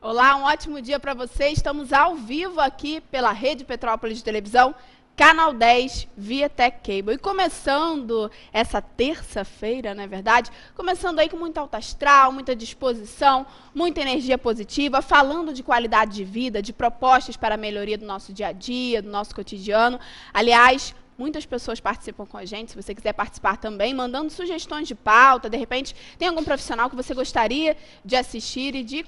Olá, um ótimo dia para você. Estamos ao vivo aqui pela Rede Petrópolis de Televisão, Canal 10, via Tech Cable. E começando essa terça-feira, não é verdade? Começando aí com muita alta astral, muita disposição, muita energia positiva, falando de qualidade de vida, de propostas para a melhoria do nosso dia a dia, do nosso cotidiano. Aliás, muitas pessoas participam com a gente, se você quiser participar também, mandando sugestões de pauta, de repente tem algum profissional que você gostaria de assistir e de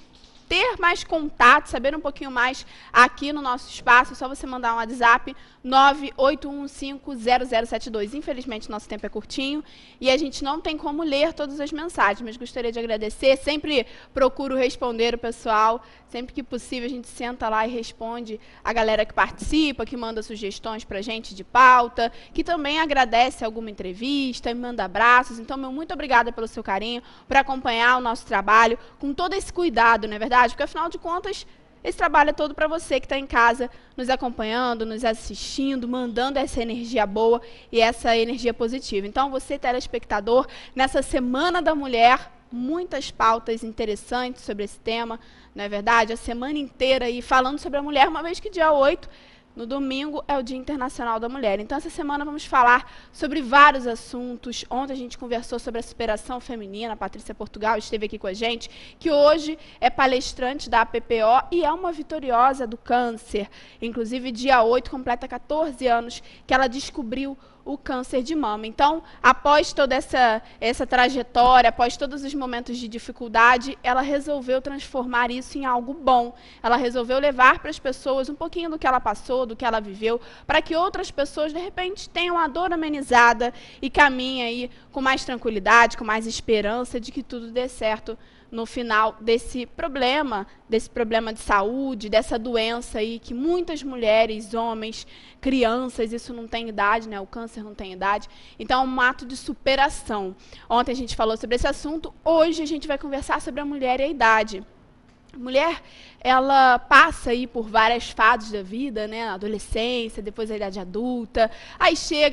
ter mais contato, saber um pouquinho mais aqui no nosso espaço, é só você mandar um WhatsApp 981150072. Infelizmente, nosso tempo é curtinho e a gente não tem como ler todas as mensagens, mas gostaria de agradecer. Sempre procuro responder o pessoal, sempre que possível a gente senta lá e responde a galera que participa, que manda sugestões para a gente de pauta, que também agradece alguma entrevista, me manda abraços. Então, meu muito obrigada pelo seu carinho, por acompanhar o nosso trabalho com todo esse cuidado, não é verdade? Porque, afinal de contas, esse trabalho é todo para você que está em casa, nos acompanhando, nos assistindo, mandando essa energia boa e essa energia positiva. Então, você, telespectador, nessa Semana da Mulher, muitas pautas interessantes sobre esse tema, não é verdade? A semana inteira aí falando sobre a mulher, uma vez que dia 8, no domingo, é o Dia Internacional da Mulher. Então, essa semana vamos falar sobre vários assuntos. Ontem a gente conversou sobre a superação feminina. A Patrícia Portugal esteve aqui com a gente, que hoje é palestrante da APPO e é uma vitoriosa do câncer. Inclusive, dia 8, completa 14 anos que ela descobriu o câncer de mama. Então, após toda essa trajetória, após todos os momentos de dificuldade, ela resolveu transformar isso em algo bom. Ela resolveu levar para as pessoas um pouquinho do que ela passou, do que ela viveu, para que outras pessoas, de repente, tenham a dor amenizada e caminhem aí com mais tranquilidade, com mais esperança de que tudo dê certo no final desse problema de saúde, dessa doença aí que muitas mulheres, homens, crianças, isso não tem idade, né? O câncer não tem idade. Então, é um ato de superação. Ontem a gente falou sobre esse assunto, hoje a gente vai conversar sobre a mulher e a idade. A mulher, ela passa aí por várias fases da vida, né? Na adolescência, depois a idade adulta, aí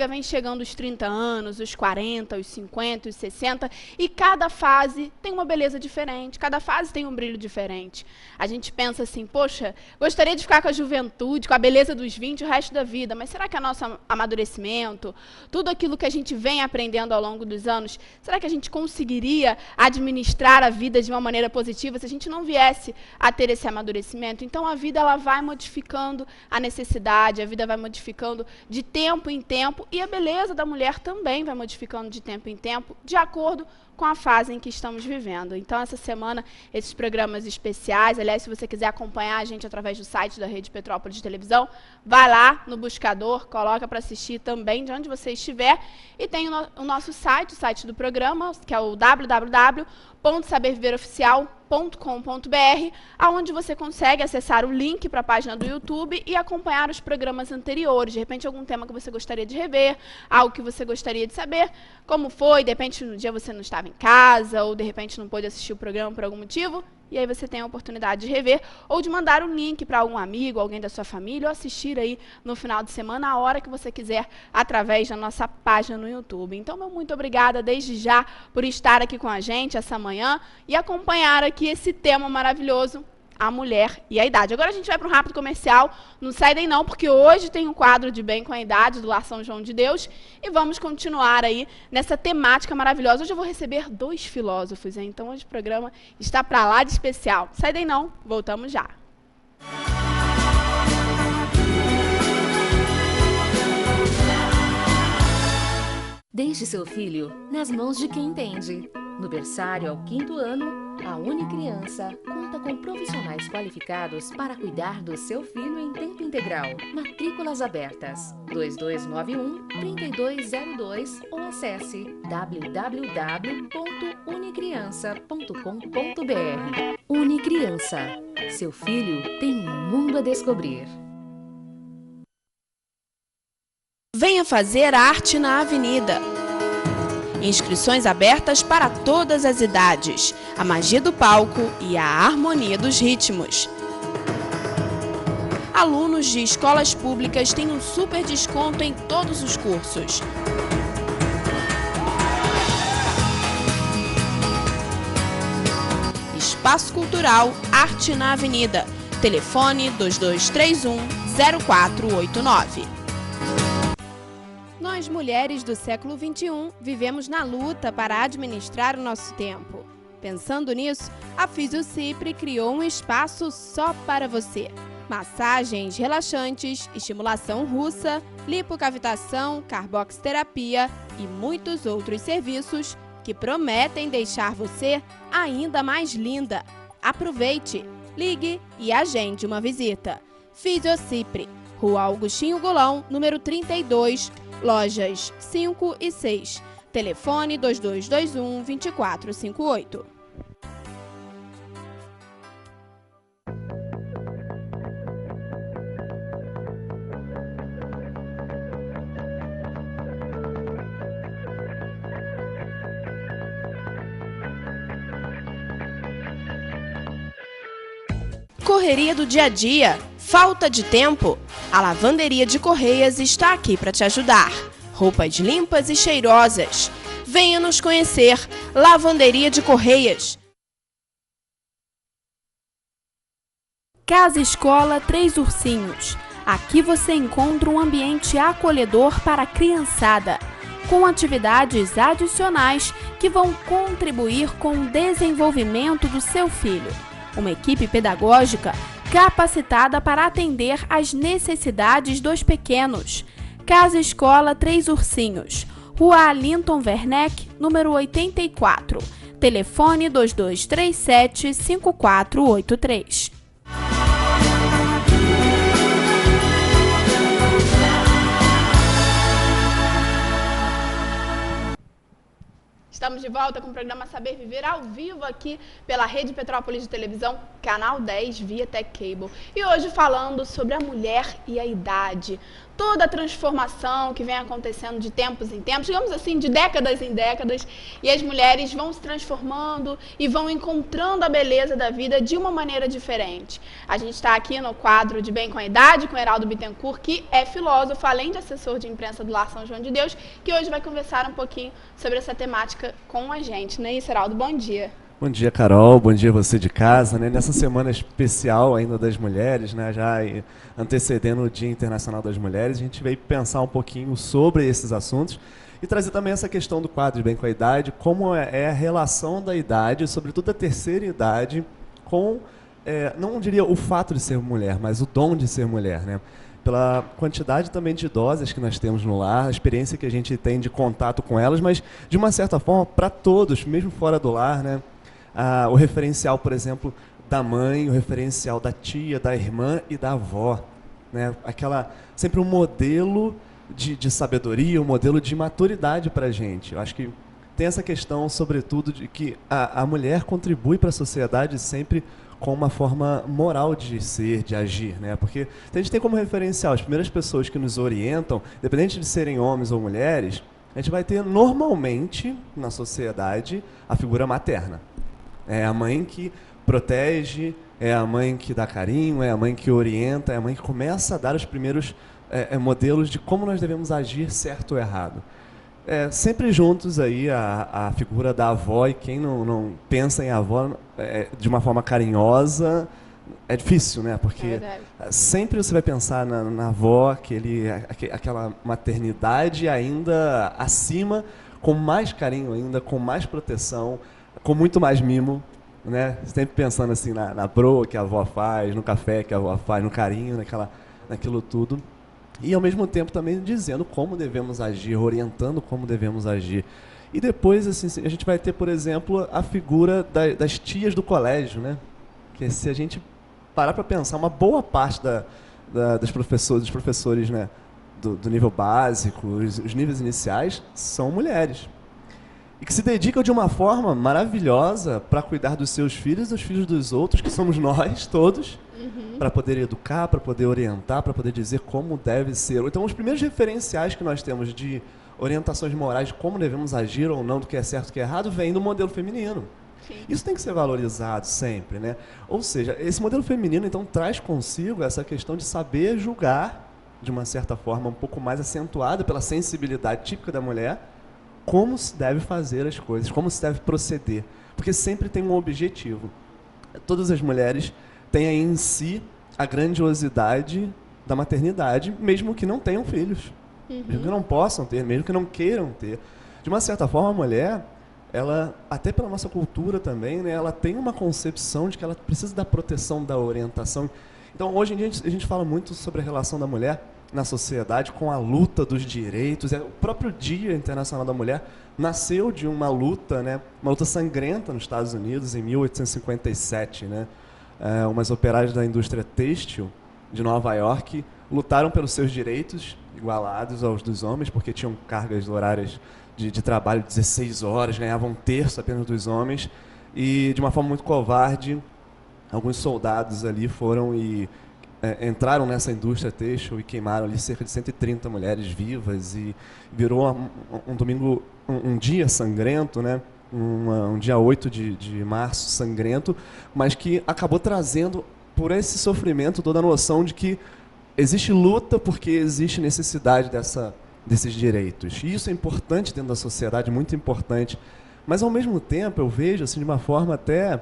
vem chegando os 30 anos, os 40, os 50, os 60, e cada fase tem uma beleza diferente, cada fase tem um brilho diferente. A gente pensa assim, poxa, gostaria de ficar com a juventude, com a beleza dos 20 o resto da vida, mas será que é nosso amadurecimento, tudo aquilo que a gente vem aprendendo ao longo dos anos, será que a gente conseguiria administrar a vida de uma maneira positiva se a gente não viesse a ter esse amadurecimento? Então, a vida ela vai modificando a necessidade, a vida vai modificando de tempo em tempo e a beleza da mulher também vai modificando de tempo em tempo, de acordo com a fase em que estamos vivendo. Então, essa semana, esses programas especiais, aliás, se você quiser acompanhar a gente através do site da Rede Petrópolis de Televisão, vai lá no buscador, coloca para assistir também de onde você estiver, e tem o nosso site, o site do programa, que é o www.saberviveroficial.com.br, aonde você consegue acessar o link para a página do YouTube e acompanhar os programas anteriores. De repente, algum tema que você gostaria de rever, algo que você gostaria de saber, como foi, de repente, no dia você não estava em casa, ou de repente não pôde assistir o programa por algum motivo, e aí você tem a oportunidade de rever, ou de mandar um link para algum amigo, alguém da sua família, ou assistir aí no final de semana, a hora que você quiser, através da nossa página no YouTube. Então, meu muito obrigada desde já por estar aqui com a gente essa manhã e acompanhar aqui esse tema maravilhoso, a mulher e a idade. Agora a gente vai para um rápido comercial, não sai daí não, porque hoje tem um quadro de Bem com a Idade, do Lar São João de Deus, e vamos continuar aí nessa temática maravilhosa. Hoje eu vou receber 2 filósofos, hein? Então hoje o programa está para lá de especial. Sai daí não, voltamos já. Deixe seu filho nas mãos de quem entende. No berçário ao 5º ano, a Unicriança conta com profissionais qualificados para cuidar do seu filho em tempo integral. Matrículas abertas. 2291-3202 ou acesse www.unicriança.com.br. Unicriança. Seu filho tem um mundo a descobrir. Venha fazer arte na Avenida. Inscrições abertas para todas as idades, a magia do palco e a harmonia dos ritmos. Alunos de escolas públicas têm um super desconto em todos os cursos. Espaço Cultural Arte na Avenida. Telefone 2231-0489. Nós, mulheres do século XXI, vivemos na luta para administrar o nosso tempo. Pensando nisso, a Fisiocipre criou um espaço só para você. Massagens relaxantes, estimulação russa, lipocavitação, carboxterapia e muitos outros serviços que prometem deixar você ainda mais linda. Aproveite, ligue e agende uma visita. Fisiocipre, Rua Augustinho Golão, número 32, lojas 5 e 6. Telefone 2221-2458. Correria do dia a dia? Falta de tempo? A Lavanderia de Correias está aqui para te ajudar. Roupas limpas e cheirosas. Venha nos conhecer. Lavanderia de Correias. Casa Escola Três Ursinhos. Aqui você encontra um ambiente acolhedor para a criançada, com atividades adicionais que vão contribuir com o desenvolvimento do seu filho. Uma equipe pedagógica capacitada para atender às necessidades dos pequenos. Casa Escola Três Ursinhos, Rua Alinton Werneck, número 84. Telefone 2237-5483. Estamos de volta com o programa Saber Viver ao vivo aqui pela Rede Petrópolis de Televisão, canal 10, via Tech Cable. E hoje falando sobre a mulher e a idade. Toda a transformação que vem acontecendo de tempos em tempos, digamos assim, de décadas em décadas, e as mulheres vão se transformando e vão encontrando a beleza da vida de uma maneira diferente. A gente está aqui no quadro de Bem com a Idade, com Heraldo Bittencourt, que é filósofo, além de assessor de imprensa do Lar São João de Deus, que hoje vai conversar um pouquinho sobre essa temática com a gente. Não é isso, Heraldo? Bom dia. Bom dia, Carol. Bom dia você de casa, né? Nessa semana especial ainda das mulheres, né? Já antecedendo o Dia Internacional das Mulheres, a gente veio pensar um pouquinho sobre esses assuntos e trazer também essa questão do quadro de Bem com a Idade, como é a relação da idade, sobretudo a terceira idade, com, não diria o fato de ser mulher, mas o dom de ser mulher, né? Pela quantidade também de idosas que nós temos no lar, a experiência que a gente tem de contato com elas, mas de uma certa forma para todos, mesmo fora do lar, né? O referencial, por exemplo, da mãe, o referencial da tia, da irmã e da avó, né? Sempre um modelo de sabedoria, um modelo de maturidade para a gente. Eu acho que tem essa questão, sobretudo, de que a mulher contribui para a sociedade sempre com uma forma moral de ser, de agir, né? Porque a gente tem como referencial as primeiras pessoas que nos orientam, independente de serem homens ou mulheres, a gente vai ter normalmente na sociedade a figura materna. É a mãe que protege, é a mãe que dá carinho, é a mãe que orienta, é a mãe que começa a dar os primeiros modelos de como nós devemos agir certo ou errado. Sempre juntos aí a figura da avó, e quem não pensa em avó de uma forma carinhosa, é difícil, né? Porque sempre você vai pensar na avó, aquela maternidade ainda acima, com mais carinho ainda, com mais proteção, com muito mais mimo, né? Sempre pensando assim na broa que a avó faz, no café que a avó faz, no carinho, naquilo tudo. E ao mesmo tempo também dizendo como devemos agir, orientando como devemos agir. E depois assim, a gente vai ter, por exemplo, a figura das tias do colégio, né? Que se a gente parar para pensar, uma boa parte dos professores, né, do nível básico, os níveis iniciais, são mulheres. E que se dedicam de uma forma maravilhosa para cuidar dos seus filhos e dos filhos dos outros, que somos nós todos, para poder educar, para poder orientar, para poder dizer como deve ser. Então, os primeiros referenciais que nós temos de orientações morais de como devemos agir ou não, do que é certo e do que é errado, vem do modelo feminino. Sim. Isso tem que ser valorizado sempre, né? Ou seja, esse modelo feminino, então, traz consigo essa questão de saber julgar, de uma certa forma, um pouco mais acentuada pela sensibilidade típica da mulher, como se deve fazer as coisas, como se deve proceder. Porque sempre tem um objetivo. todas as mulheres têm aí em si a grandiosidade da maternidade, mesmo que não tenham filhos, mesmo que não possam ter, mesmo que não queiram ter. De uma certa forma, a mulher, ela, até pela nossa cultura também, né, ela tem uma concepção de que ela precisa da proteção, da orientação. Então, hoje em dia, a gente fala muito sobre a relação da mulher na sociedade com a luta dos direitos. O próprio Dia Internacional da Mulher nasceu de uma luta, né, uma luta sangrenta nos Estados Unidos, em 1857. Né? Umas operárias da indústria têxtil de Nova York lutaram pelos seus direitos igualados aos dos homens, porque tinham cargas horárias de trabalho de 16 horas, ganhavam um terço apenas dos homens, e de uma forma muito covarde, alguns soldados ali foram e entraram nessa indústria têxtil e queimaram ali cerca de 130 mulheres vivas, e virou um dia sangrento, né? Um dia 8 de março sangrento, mas que acabou trazendo por esse sofrimento toda a noção de que existe luta porque existe necessidade desses direitos. E isso é importante dentro da sociedade, muito importante. Mas, ao mesmo tempo, eu vejo, assim, de uma forma até...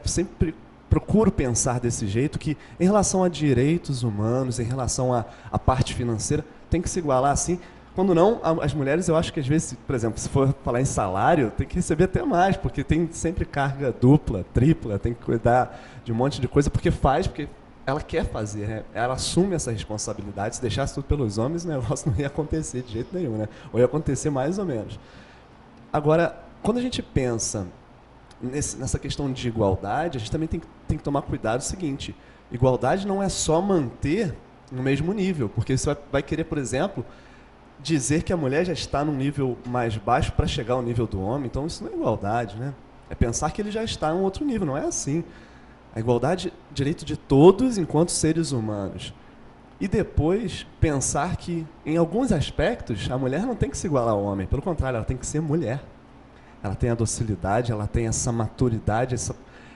sempre procuro pensar desse jeito, que em relação a direitos humanos, em relação à parte financeira, tem que se igualar, assim. Quando não, as mulheres, eu acho que às vezes, por exemplo, se for falar em salário, tem que receber até mais, porque tem sempre carga dupla, tripla, tem que cuidar de um monte de coisa, porque ela quer fazer, né? Ela assume essa responsabilidade. Se deixasse tudo pelos homens, o negócio não ia acontecer de jeito nenhum, né? Ou ia acontecer mais ou menos. Agora, quando a gente pensa nessa questão de igualdade, a gente também tem que tomar cuidado. O seguinte: igualdade não é só manter no mesmo nível, porque você vai querer, por exemplo, dizer que a mulher já está num nível mais baixo para chegar ao nível do homem. Então isso não é igualdade, né? É pensar que ele já está em um outro nível. Não é assim. A igualdade é direito de todos enquanto seres humanos. E depois pensar que, em alguns aspectos, a mulher não tem que se igualar ao homem. Pelo contrário, ela tem que ser mulher. Ela tem a docilidade, ela tem essa maturidade,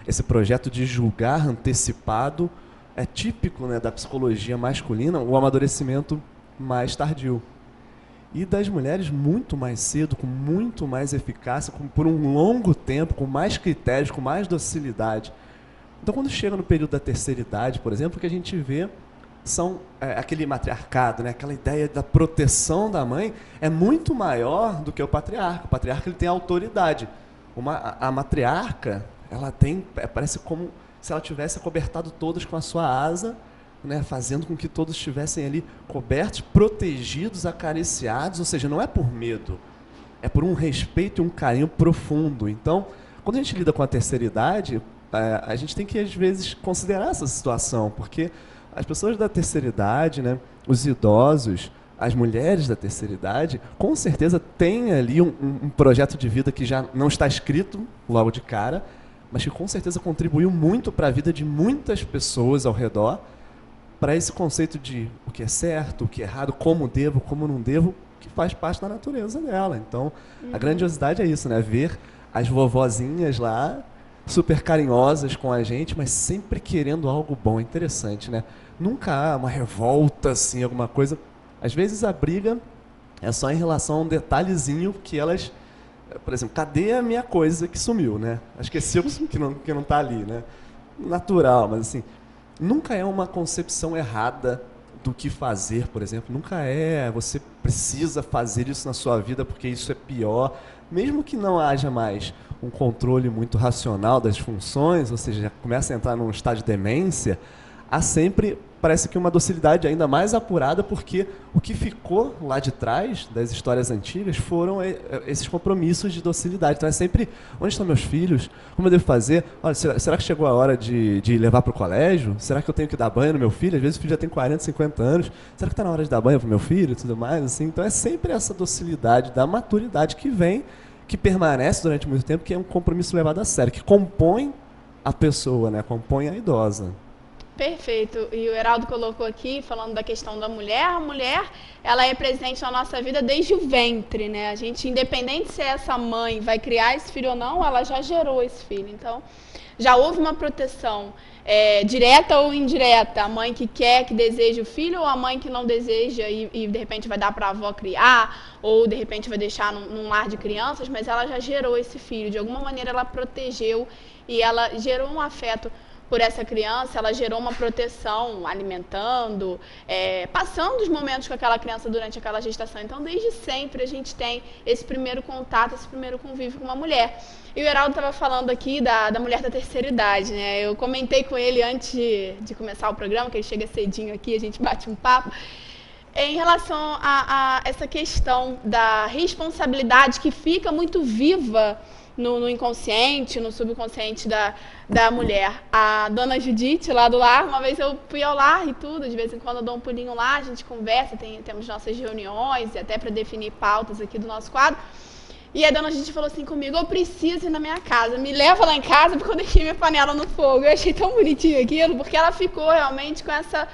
esse projeto de julgar antecipado. É típico, né, da psicologia masculina, o amadurecimento mais tardio. E das mulheres muito mais cedo, com muito mais eficácia, por um longo tempo, com mais critérios, com mais docilidade. Então, quando chega no período da terceira idade, por exemplo, o que a gente vê são aquele matriarcado, né? Aquela ideia da proteção da mãe é muito maior do que o patriarca. O patriarca, ele tem autoridade. A matriarca, ela tem, parece como se ela tivesse acobertado todos com a sua asa, né? Fazendo com que todos estivessem ali cobertos, protegidos, acariciados. Ou seja, não é por medo, é por um respeito e um carinho profundo. Então, quando a gente lida com a terceira idade, a gente tem que, às vezes, considerar essa situação, porque as pessoas da terceira idade, né, os idosos, as mulheres da terceira idade, com certeza têm ali um projeto de vida que já não está escrito logo de cara, mas que com certeza contribuiu muito para a vida de muitas pessoas ao redor, para esse conceito de o que é certo, o que é errado, como devo, como não devo, que faz parte da natureza dela. Então, a grandiosidade é isso, né? Ver as vovozinhas lá, super carinhosas com a gente, mas sempre querendo algo bom. Interessante, né? Nunca há uma revolta, assim, alguma coisa. Às vezes a briga é só em relação a um detalhezinho que elas... Por exemplo, cadê a minha coisa que sumiu, né? Esqueci que não está ali, né? Natural, mas assim... Nunca é uma concepção errada do que fazer, por exemplo. Nunca é você precisa fazer isso na sua vida porque isso é pior. Mesmo que não haja mais um controle muito racional das funções, ou seja, já começa a entrar num estado de demência, há sempre, parece que uma docilidade ainda mais apurada, porque o que ficou lá de trás das histórias antigas foram esses compromissos de docilidade. Então é sempre, onde estão meus filhos? Como eu devo fazer? Olha, será que chegou a hora de levar para o colégio? Será que eu tenho que dar banho no meu filho? Às vezes o filho já tem 40, 50 anos. Será que está na hora de dar banho para o meu filho e tudo mais? Assim? Então é sempre essa docilidade da maturidade que vem, que permanece durante muito tempo, que é um compromisso levado a sério, que compõe a pessoa, né? Compõe a idosa. Perfeito. E o Heraldo colocou aqui, falando da questão da mulher, a mulher, ela é presente na nossa vida desde o ventre, né? A gente, independente se essa mãe vai criar esse filho ou não, ela já gerou esse filho. Então, Já houve uma proteção direta ou indireta? A mãe que quer, que deseja o filho, ou a mãe que não deseja e de repente vai dar para a avó criar, ou de repente vai deixar num lar de crianças, mas ela já gerou esse filho. De alguma maneira ela protegeu e ela gerou um afeto por essa criança, ela gerou uma proteção, alimentando, passando os momentos com aquela criança durante aquela gestação. Então, desde sempre, a gente tem esse primeiro contato, esse primeiro convívio com uma mulher. E o Heraldo estava falando aqui da mulher da terceira idade, né? Eu comentei com ele antes de começar o programa, que ele chega cedinho aqui, a gente bate um papo, em relação a essa questão da responsabilidade que fica muito viva no inconsciente, no subconsciente da mulher. A dona Judite, lá do lar, uma vez eu fui ao lar e tudo, de vez em quando eu dou um pulinho lá, a gente conversa, temos nossas reuniões, e até para definir pautas aqui do nosso quadro. E a dona Judite falou assim comigo: eu preciso ir na minha casa, me leva lá em casa porque eu deixei minha panela no fogo. Eu achei tão bonitinho aquilo, porque ela ficou realmente com essa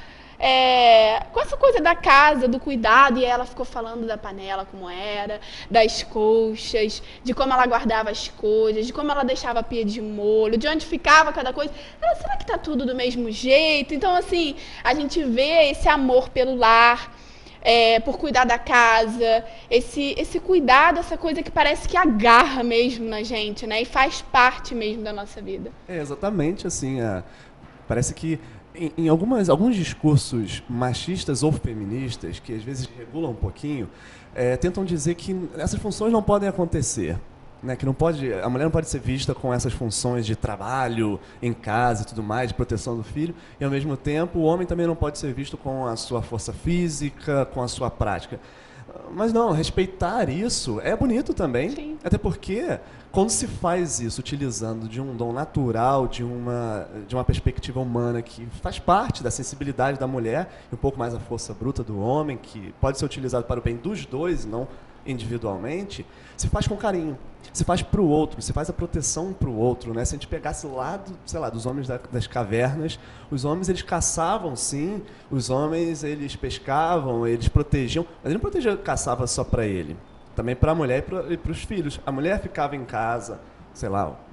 coisa da casa, do cuidado, e ela ficou falando da panela como era, das colchas, de como ela guardava as coisas, de como ela deixava a pia de molho, de onde ficava cada coisa. Ela, será que tá tudo do mesmo jeito? Então, assim, a gente vê esse amor pelo lar, por cuidar da casa, esse cuidado, essa coisa que parece que agarra mesmo na gente, né? E faz parte mesmo da nossa vida. Exatamente, assim, parece que em alguns discursos machistas ou feministas, que às vezes regulam um pouquinho, tentam dizer que essas funções não podem acontecer, né? Que a mulher não pode ser vista com essas funções de trabalho em casa e tudo mais, de proteção do filho, e ao mesmo tempo o homem também não pode ser visto com a sua força física, com a sua prática. Mas não, respeitar isso é bonito também. Sim. Até porque, quando se faz isso utilizando de um dom natural, de uma perspectiva humana que faz parte da sensibilidade da mulher, e um pouco mais a força bruta do homem, que pode ser utilizado para o bem dos dois, não individualmente, se faz com carinho, se faz para o outro, se faz a proteção para o outro, né? Se a gente pegasse lá, dos homens das cavernas, os homens eles caçavam, sim, os homens eles pescavam, eles protegiam, mas ele não protegia, caçava só para ele, também para a mulher e para os filhos. A mulher ficava em casa,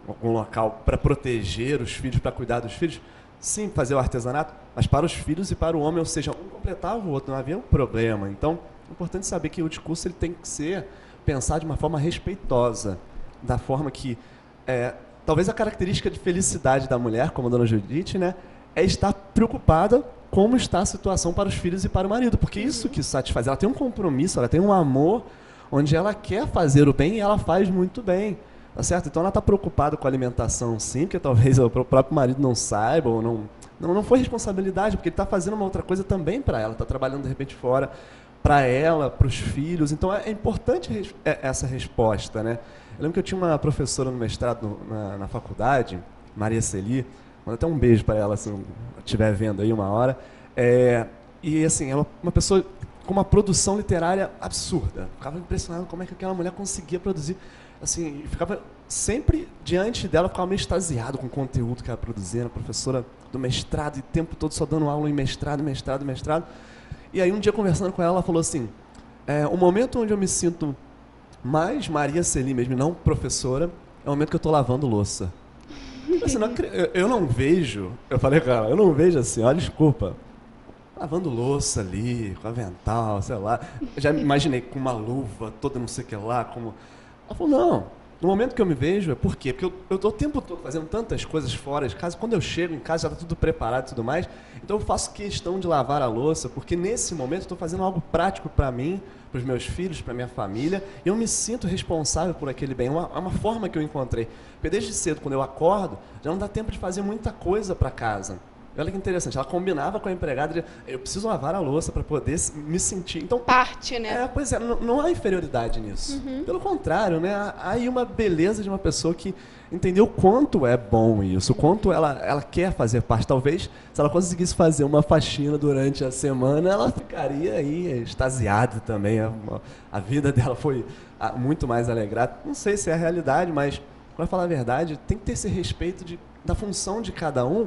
algum local para proteger os filhos, para cuidar dos filhos, sim, fazer o artesanato, mas para os filhos e para o homem, ou seja, um completava o outro, não havia um problema. Então, é importante saber que o discurso ele tem que ser pensado de uma forma respeitosa, da forma que, talvez a característica de felicidade da mulher, como a dona Judite, né, é estar preocupada como está a situação para os filhos e para o marido, porque isso que satisfaz. Ela tem um compromisso, ela tem um amor, onde ela quer fazer o bem e ela faz muito bem, tá certo? Então ela está preocupada com a alimentação, sim, porque talvez o próprio marido não saiba, ou não foi responsabilidade, porque ele está fazendo uma outra coisa também para ela, está trabalhando de repente fora, para ela, para os filhos. Então é importante essa resposta, né? Eu lembro que eu tinha uma professora no mestrado na faculdade, Maria Celi, manda até um beijo para ela se não estiver vendo aí uma hora, e assim, é uma pessoa com uma produção literária absurda. Ficava impressionado como é que aquela mulher conseguia produzir, assim, ficava sempre diante dela, ficava meio extasiado com o conteúdo que ela produzia, a professora do mestrado, e o tempo todo só dando aula em mestrado. E aí um dia conversando com ela falou assim, o momento onde eu me sinto mais Maria Celi mesmo, não professora, é o momento que eu estou lavando louça. Assim, eu não vejo, eu falei com ela, eu não vejo assim, olha, desculpa, lavando louça ali, com avental, sei lá, já me imaginei com uma luva toda não sei o que lá, como... Ela falou, não, no momento que eu me vejo, por quê? Porque eu estou o tempo todo fazendo tantas coisas fora de casa, quando eu chego em casa já está tudo preparado e tudo mais, então eu faço questão de lavar a louça, porque nesse momento eu estou fazendo algo prático para mim, para os meus filhos, para minha família, e eu me sinto responsável por aquele bem. É uma forma que eu encontrei. Porque desde cedo, quando eu acordo, já não dá tempo de fazer muita coisa para casa. Olha que interessante, ela combinava com a empregada, eu preciso lavar a louça para poder me sentir. Então, parte, né? Pois é, não há inferioridade nisso. Pelo contrário, né? Há aí uma beleza de uma pessoa que entendeu o quanto é bom isso, o quanto ela quer fazer parte. Talvez, se ela conseguisse fazer uma faxina durante a semana, ela ficaria aí extasiada também. A vida dela foi muito mais alegrada. Não sei se é a realidade, mas, para falar a verdade, tem que ter esse respeito da função de cada um,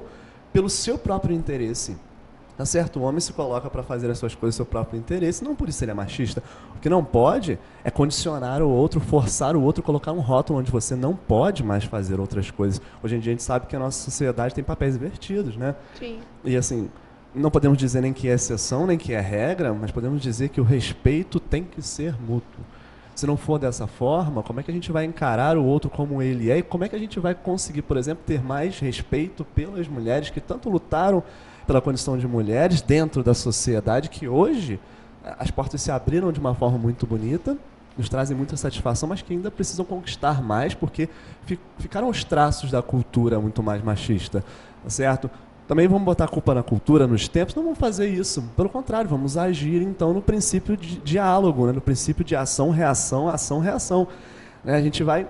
pelo seu próprio interesse. Tá certo? O homem se coloca para fazer as suas coisas, seu próprio interesse, não por isso ele é machista. O que não pode é condicionar o outro, forçar o outro, colocar um rótulo onde você não pode mais fazer outras coisas. Hoje em dia a gente sabe que a nossa sociedade tem papéis invertidos, né? Sim. E assim, não podemos dizer nem que é exceção, nem que é regra, mas podemos dizer que o respeito tem que ser mútuo. Se não for dessa forma, como é que a gente vai encarar o outro como ele é? E como é que a gente vai conseguir, por exemplo, ter mais respeito pelas mulheres que tanto lutaram pela condição de mulheres dentro da sociedade, que hoje as portas se abriram de uma forma muito bonita, nos trazem muita satisfação, mas que ainda precisam conquistar mais, porque ficaram os traços da cultura muito mais machista, tá certo? Também vamos botar a culpa na cultura, nos tempos, não vamos fazer isso. Pelo contrário, vamos agir, então, no princípio de diálogo, né? No princípio de ação, reação. Né? A gente vai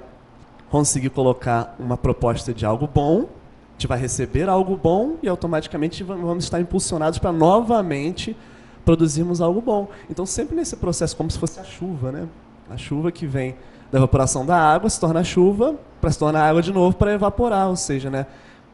conseguir colocar uma proposta de algo bom, a gente vai receber algo bom e automaticamente vamos estar impulsionados para novamente produzirmos algo bom. Então, sempre nesse processo, como se fosse a chuva, né? A chuva que vem da evaporação da água, se torna chuva, para se tornar água de novo, para evaporar. Ou seja, né?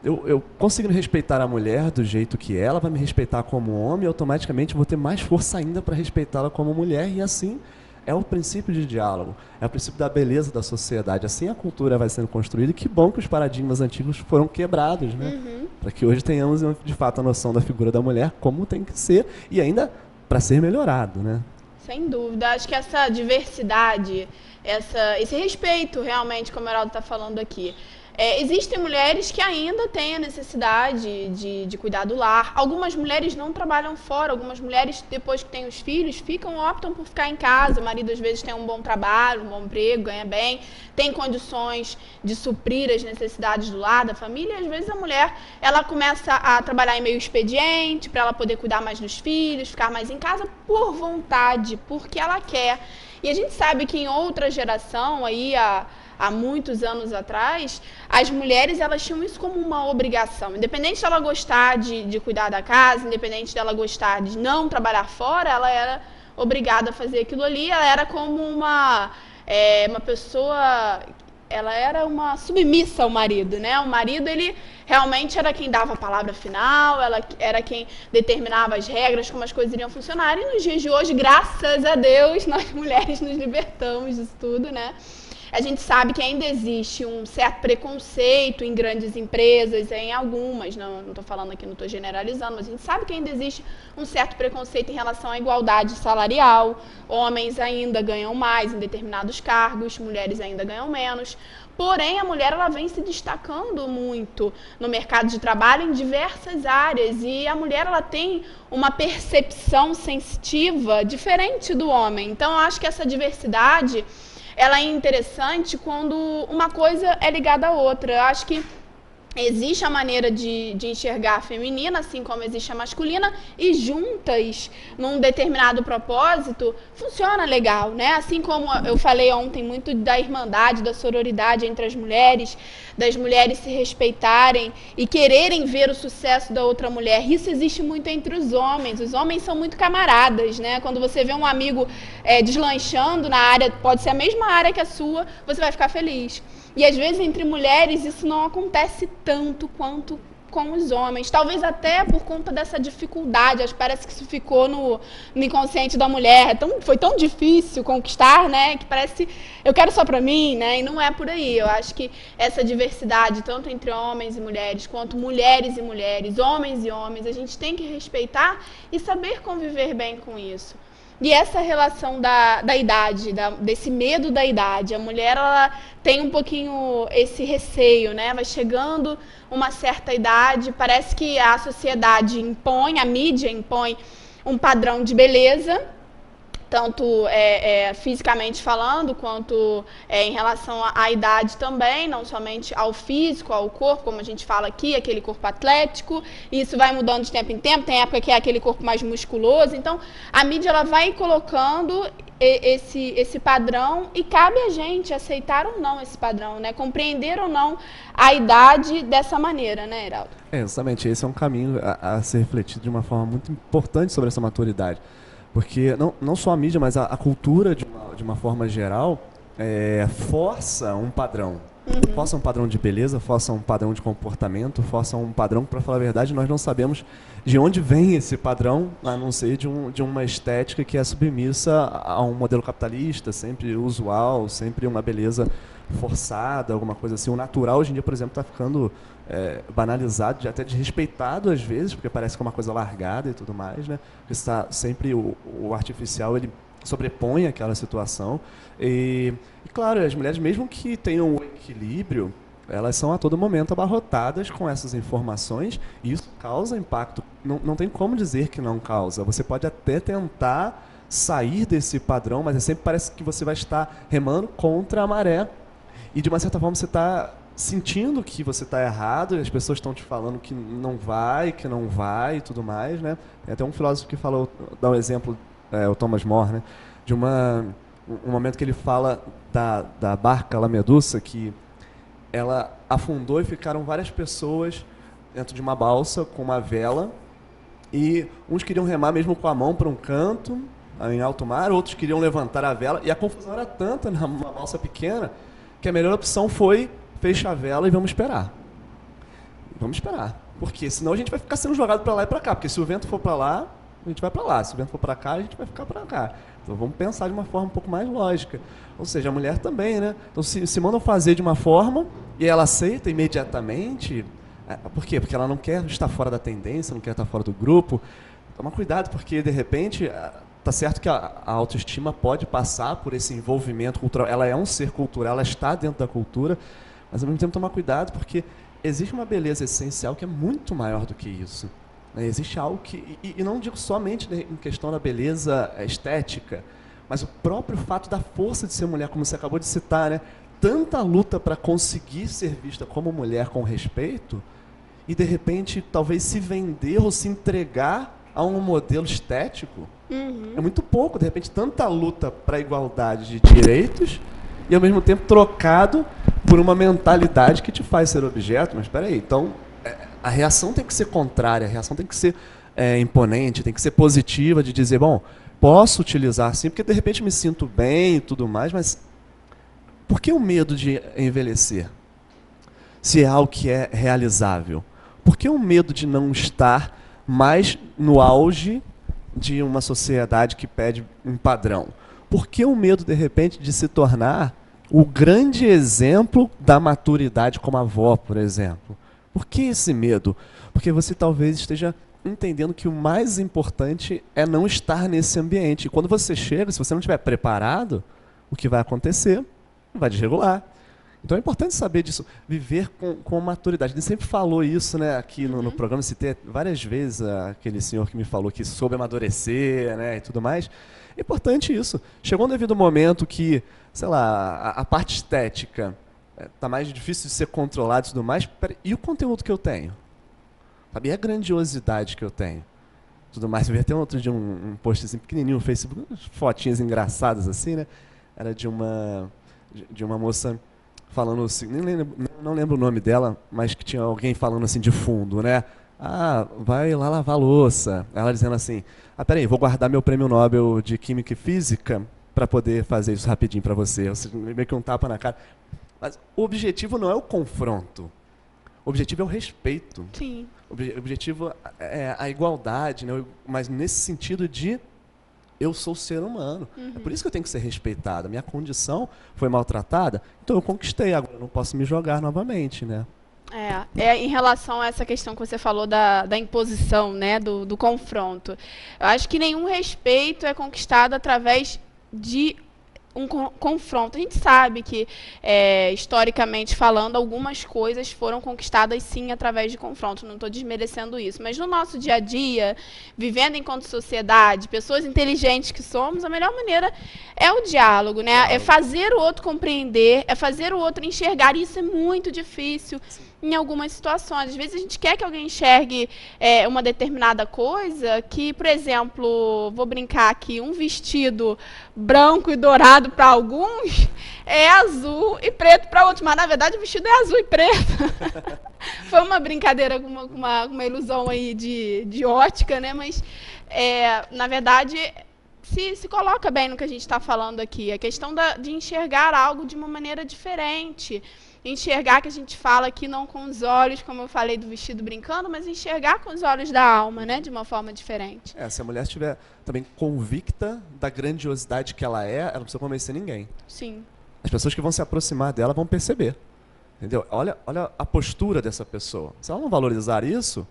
Eu conseguindo respeitar a mulher do jeito que ela vai me respeitar como homem, e automaticamente vou ter mais força ainda para respeitá-la como mulher, e assim é o princípio de diálogo, é o princípio da beleza da sociedade. Assim a cultura vai sendo construída, e que bom que os paradigmas antigos foram quebrados, né? Para que hoje tenhamos, de fato, a noção da figura da mulher como tem que ser, e ainda para ser melhorado, né? Sem dúvida. Acho que essa diversidade, esse respeito, realmente, como o Heraldo está falando aqui, existem mulheres que ainda têm a necessidade de cuidar do lar. Algumas mulheres não trabalham fora, algumas mulheres, depois que têm os filhos, optam por ficar em casa. O marido, às vezes, tem um bom trabalho, um bom emprego, ganha bem, tem condições de suprir as necessidades do lar, da família. E, às vezes, a mulher ela começa a trabalhar em meio expediente, para ela poder cuidar mais dos filhos, ficar mais em casa, por vontade, porque ela quer. E a gente sabe que em outra geração, aí, há muitos anos atrás, as mulheres elas tinham isso como uma obrigação. Independente dela gostar de cuidar da casa, independente dela gostar de não trabalhar fora, ela era obrigada a fazer aquilo ali. Ela era como uma pessoa, ela era uma submissa ao marido, né? O marido, ele realmente era quem dava a palavra final, ela era quem determinava as regras, como as coisas iriam funcionar. E nos dias de hoje, graças a Deus, nós mulheres nos libertamos disso tudo, né? A gente sabe que ainda existe um certo preconceito em grandes empresas, em algumas, não estou falando aqui, não estou generalizando, mas a gente sabe que ainda existe um certo preconceito em relação à igualdade salarial. Homens ainda ganham mais em determinados cargos, mulheres ainda ganham menos. Porém, a mulher ela vem se destacando muito no mercado de trabalho em diversas áreas, e a mulher ela tem uma percepção sensitiva diferente do homem. Então, eu acho que essa diversidade ela é interessante quando uma coisa é ligada à outra. Eu acho que existe a maneira de enxergar a feminina, assim como existe a masculina, e juntas, num determinado propósito, funciona legal, né? Assim como eu falei ontem muito da irmandade, da sororidade entre as mulheres, das mulheres se respeitarem e quererem ver o sucesso da outra mulher. Isso existe muito entre os homens. Os homens são muito camaradas, né? Quando você vê um amigo deslanchando na área, pode ser a mesma área que a sua, você vai ficar feliz. E às vezes entre mulheres isso não acontece tanto quanto com os homens. Talvez até por conta dessa dificuldade. Acho que parece que isso ficou no inconsciente da mulher. Foi tão difícil conquistar, né? Que parece, eu quero só pra mim, né? E não é por aí. Eu acho que essa diversidade, tanto entre homens e mulheres, quanto mulheres e mulheres, homens e homens, a gente tem que respeitar e saber conviver bem com isso. E essa relação da idade, desse medo da idade, a mulher ela tem um pouquinho esse receio, né? Vai chegando uma certa idade, parece que a sociedade impõe, a mídia impõe um padrão de beleza, tanto fisicamente falando, quanto em relação à idade também, não somente ao físico, ao corpo, como a gente fala aqui, aquele corpo atlético. Isso vai mudando de tempo em tempo, tem época que é aquele corpo mais musculoso. Então, a mídia ela vai colocando esse padrão e cabe a gente aceitar ou não esse padrão, né? Compreender ou não a idade dessa maneira, né, Heraldo? Justamente, esse é um caminho a ser refletido de uma forma muito importante sobre essa maturidade. Porque não só a mídia, mas a cultura, de uma forma geral, força um padrão. Força um padrão de beleza, força um padrão de comportamento, força um padrão que, para falar a verdade, nós não sabemos de onde vem esse padrão, a não ser de uma estética que é submissa a um modelo capitalista, sempre usual, sempre uma beleza forçada, alguma coisa assim. O natural, hoje em dia, por exemplo, está ficando banalizado, até desrespeitado às vezes, porque parece que é uma coisa largada e tudo mais, né? Porque está sempre o artificial, ele sobrepõe aquela situação. E claro, as mulheres, mesmo que tenham o equilíbrio, elas são a todo momento abarrotadas com essas informações e isso causa impacto. Não tem como dizer que não causa. Você pode até tentar sair desse padrão, mas sempre parece que você vai estar remando contra a maré. E de uma certa forma você está sentindo que você está errado, e as pessoas estão te falando que não vai e tudo mais, né? Tem até um filósofo que falou, dá um exemplo, o Thomas More, né? De um momento que ele fala da barca La Medusa, que ela afundou e ficaram várias pessoas dentro de uma balsa com uma vela, e uns queriam remar mesmo com a mão para um canto, em alto mar, outros queriam levantar a vela, e a confusão era tanta numa balsa pequena, que a melhor opção foi fecha a vela e vamos esperar. Vamos esperar. Porque senão a gente vai ficar sendo jogado para lá e para cá. Porque se o vento for para lá, a gente vai para lá. Se o vento for para cá, a gente vai ficar para cá. Então vamos pensar de uma forma um pouco mais lógica. Ou seja, a mulher também, né? Então se mandam fazer de uma forma e ela aceita imediatamente, por quê? Porque ela não quer estar fora da tendência, não quer estar fora do grupo. Toma cuidado, porque de repente... Tá certo que a autoestima pode passar por esse envolvimento cultural. Ela é um ser cultural, ela está dentro da cultura, mas ao mesmo tempo tomar cuidado, porque existe uma beleza essencial que é muito maior do que isso. Existe algo que... E não digo somente em questão da beleza estética, mas o próprio fato da força de ser mulher, como você acabou de citar, né? Tanta luta para conseguir ser vista como mulher com respeito, e de repente talvez se vender ou se entregar a um modelo estético. É muito pouco, de repente, tanta luta para a igualdade de direitos e, ao mesmo tempo, trocado por uma mentalidade que te faz ser objeto. Mas, espera aí, então, a reação tem que ser contrária, a reação tem que ser imponente, tem que ser positiva, de dizer, bom, posso utilizar sim, porque, de repente, me sinto bem e tudo mais, mas por que o medo de envelhecer? Se é algo que é realizável. Por que o medo de não estar mais no auge de uma sociedade que pede um padrão? Por que o medo, de repente, de se tornar o grande exemplo da maturidade como avó, por exemplo? Por que esse medo? Porque você talvez esteja entendendo que o mais importante é não estar nesse ambiente. E quando você chega, se você não estiver preparado, o que vai acontecer vai desregular. Então é importante saber disso, viver com maturidade. Ele sempre falou isso, né, aqui no programa, citei várias vezes aquele senhor que me falou que soube amadurecer, né, e tudo mais. É importante isso. Chegou um devido momento que, sei lá, a parte estética está mais difícil de ser controlada e tudo mais, e o conteúdo que eu tenho? Sabe? E a grandiosidade que eu tenho? Tudo mais. Eu vi até outro dia um post assim, pequenininho no Facebook, umas fotinhas engraçadas assim, né? Era de uma moça... falando assim, não lembro o nome dela, mas que tinha alguém falando assim de fundo, né? Ah, vai lá lavar a louça. Ela dizendo assim, peraí, vou guardar meu prêmio Nobel de Química e Física para poder fazer isso rapidinho para você. Ou seja, meio que um tapa na cara. Mas o objetivo não é o confronto. O objetivo é o respeito. Sim. O objetivo é a igualdade, né? Mas nesse sentido de eu sou ser humano. É por isso que eu tenho que ser respeitado. A minha condição foi maltratada, então eu conquistei. Agora eu não posso me jogar novamente, né? Em relação a essa questão que você falou da imposição, né, do confronto. Eu acho que nenhum respeito é conquistado através de um confronto. A gente sabe que, historicamente falando, algumas coisas foram conquistadas, sim, através de confronto. Não estou desmerecendo isso. Mas no nosso dia a dia, vivendo enquanto sociedade, pessoas inteligentes que somos, a melhor maneira é o diálogo, né? É fazer o outro compreender, é fazer o outro enxergar. E isso é muito difícil em algumas situações. Às vezes a gente quer que alguém enxergue uma determinada coisa que, por exemplo, vou brincar aqui, um vestido branco e dourado para alguns é azul e preto para outros, mas na verdade o vestido é azul e preto. Foi uma brincadeira com uma ilusão aí de ótica, né? Mas na verdade se coloca bem no que a gente está falando aqui, a questão de enxergar algo de uma maneira diferente. enxergar, que a gente fala aqui não com os olhos, como eu falei do vestido brincando, mas enxergar com os olhos da alma, né, de uma forma diferente. Se a mulher estiver também convicta da grandiosidade que ela não precisa convencer ninguém. Sim. As pessoas que vão se aproximar dela vão perceber. Entendeu? Olha a postura dessa pessoa. Se ela não valorizar isso,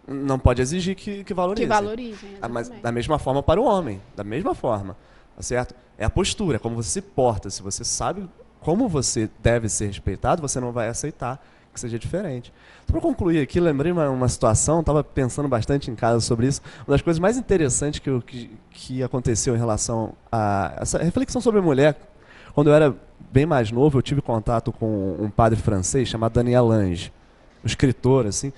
não pode exigir que valorize. Que valorizem, mas da mesma forma para o homem. Da mesma forma. Tá certo? É a postura, é como você se porta. Se você sabe como você deve ser respeitado, você não vai aceitar que seja diferente. Para concluir aqui, lembrei uma situação, estava pensando bastante em casa sobre isso. Uma das coisas mais interessantes que aconteceu em relação a essa reflexão sobre a mulher, quando eu era bem mais novo, eu tive contato com um padre francês chamado Daniel Lange, um escritor, assim,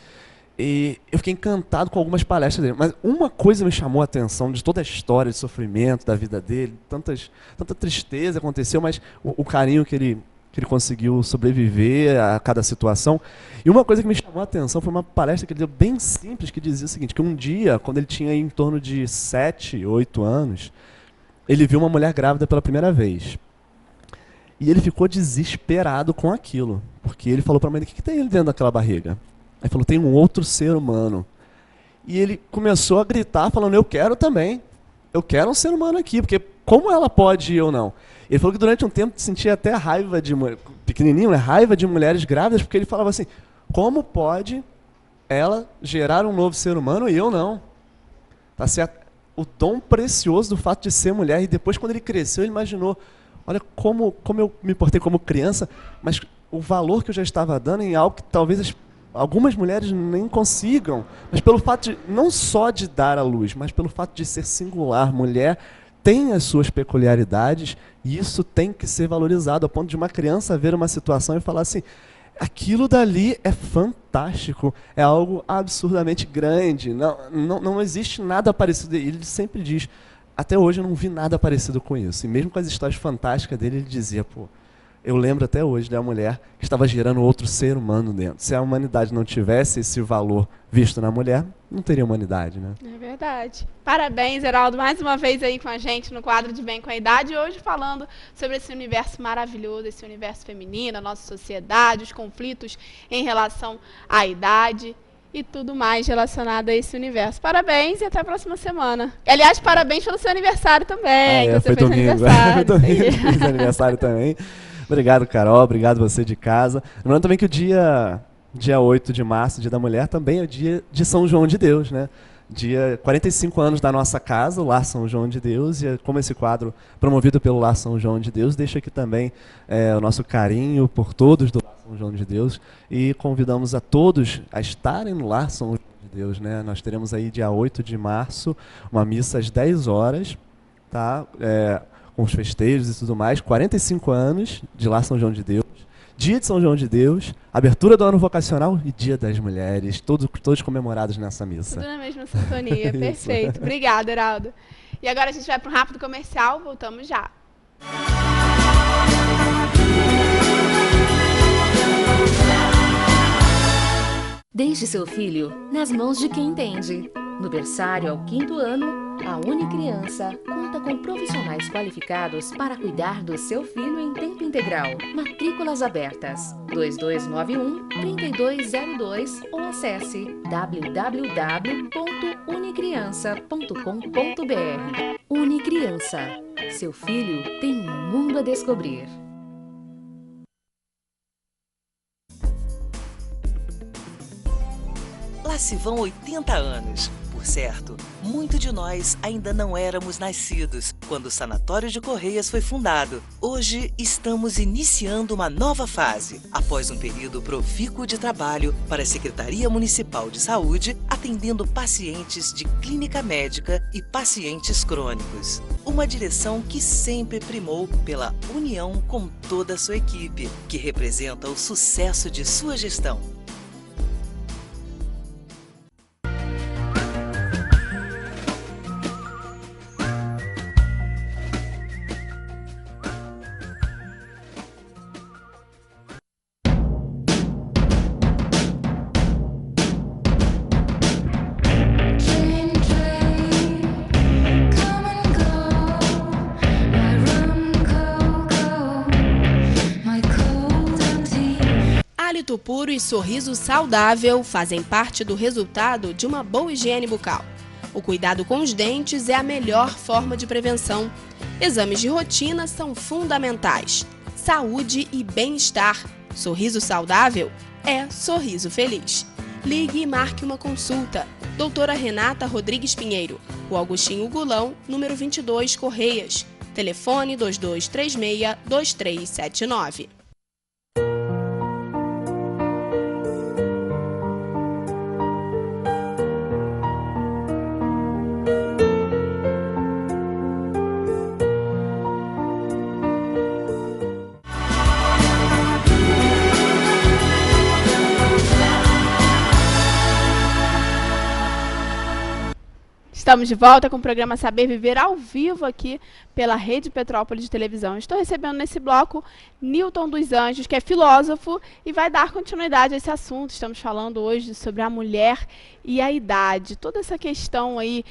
e eu fiquei encantado com algumas palestras dele. Mas uma coisa me chamou a atenção de toda a história de sofrimento da vida dele, tanta tristeza aconteceu, mas o carinho que ele conseguiu sobreviver a cada situação. E uma coisa que me chamou a atenção foi uma palestra que ele deu bem simples, que dizia o seguinte, que um dia, quando ele tinha em torno de 7, 8 anos, ele viu uma mulher grávida pela primeira vez. E ele ficou desesperado com aquilo, porque ele falou para a mãe, o que tem ele dentro daquela barriga? Aí falou, tem um outro ser humano. E ele começou a gritar, falando, eu quero também. Eu quero um ser humano aqui, porque como ela pode e eu não? Ele falou que durante um tempo sentia até raiva de pequenininho, né? Raiva de mulheres grávidas, porque ele falava assim, como pode ela gerar um novo ser humano e eu não? Tá certo? O dom precioso do fato de ser mulher. E depois, quando ele cresceu, ele imaginou, olha como eu me portei como criança, mas o valor que eu já estava dando em algo que talvez algumas mulheres nem consigam, mas pelo fato de, não só de dar à luz, mas pelo fato de ser singular, mulher tem as suas peculiaridades e isso tem que ser valorizado, ao ponto de uma criança ver uma situação e falar assim, aquilo dali é fantástico, é algo absurdamente grande, não existe nada parecido. Ele sempre diz, até hoje eu não vi nada parecido com isso. E mesmo com as histórias fantásticas dele, ele dizia, eu lembro até hoje da mulher que estava gerando outro ser humano dentro. Se a humanidade não tivesse esse valor visto na mulher, não teria humanidade, né? É verdade. Parabéns, Heraldo, mais uma vez aí com a gente no quadro de Bem com a Idade, hoje falando sobre esse universo maravilhoso, esse universo feminino, a nossa sociedade, os conflitos em relação à idade e tudo mais relacionado a esse universo. Parabéns e até a próxima semana. Aliás, parabéns pelo seu aniversário também, que você foi fez domingo. aniversário. Fiz aniversário também. Obrigado, Carol. Obrigado você de casa. Lembrando também que o dia 8 de março, Dia da Mulher, também é o dia de São João de Deus, né? Dia 45 anos da nossa casa, o Lar São João de Deus, e como esse quadro promovido pelo Lar São João de Deus, deixa aqui também o nosso carinho por todos do Lar São João de Deus e convidamos a todos a estarem no Lar São João de Deus, né? Nós teremos aí dia 8 de março uma missa às 10 horas, tá? Com os festejos e tudo mais, 45 anos de Lar São João de Deus, Dia de São João de Deus, abertura do ano vocacional e Dia das Mulheres, todos comemorados nessa missa. Tudo na mesma sintonia, perfeito. Obrigada, Heraldo. E agora a gente vai para um rápido comercial, voltamos já. Deixe seu filho nas mãos de quem entende. No berçário ao 5º ano, a Unicriança conta com profissionais qualificados para cuidar do seu filho em tempo integral. Matrículas abertas 2291-3202 ou acesse www.unicriança.com.br. Unicriança. Seu filho tem um mundo a descobrir. Lá se vão 80 anos. Por certo, muito de nós ainda não éramos nascidos quando o Sanatório de Correias foi fundado. Hoje estamos iniciando uma nova fase, após um período profícuo de trabalho para a Secretaria Municipal de Saúde, atendendo pacientes de clínica médica e pacientes crônicos. Uma direção que sempre primou pela união com toda a sua equipe, que representa o sucesso de sua gestão. My cold empty puro e sorriso saudável fazem parte do resultado de uma boa higiene bucal. O cuidado com os dentes é a melhor forma de prevenção. Exames de rotina são fundamentais. Saúde e bem-estar. Sorriso saudável é sorriso feliz. Ligue e marque uma consulta. Doutora Renata Rodrigues Pinheiro, Rua Agostinho Gulão, número 22, Correias. Telefone 2236-2379. Estamos de volta com o programa Saber Viver ao vivo aqui pela Rede Petrópolis de Televisão. Estou recebendo nesse bloco Newton dos Anjos, que é filósofo e vai dar continuidade a esse assunto. Estamos falando hoje sobre a mulher e a idade. Toda essa questão aí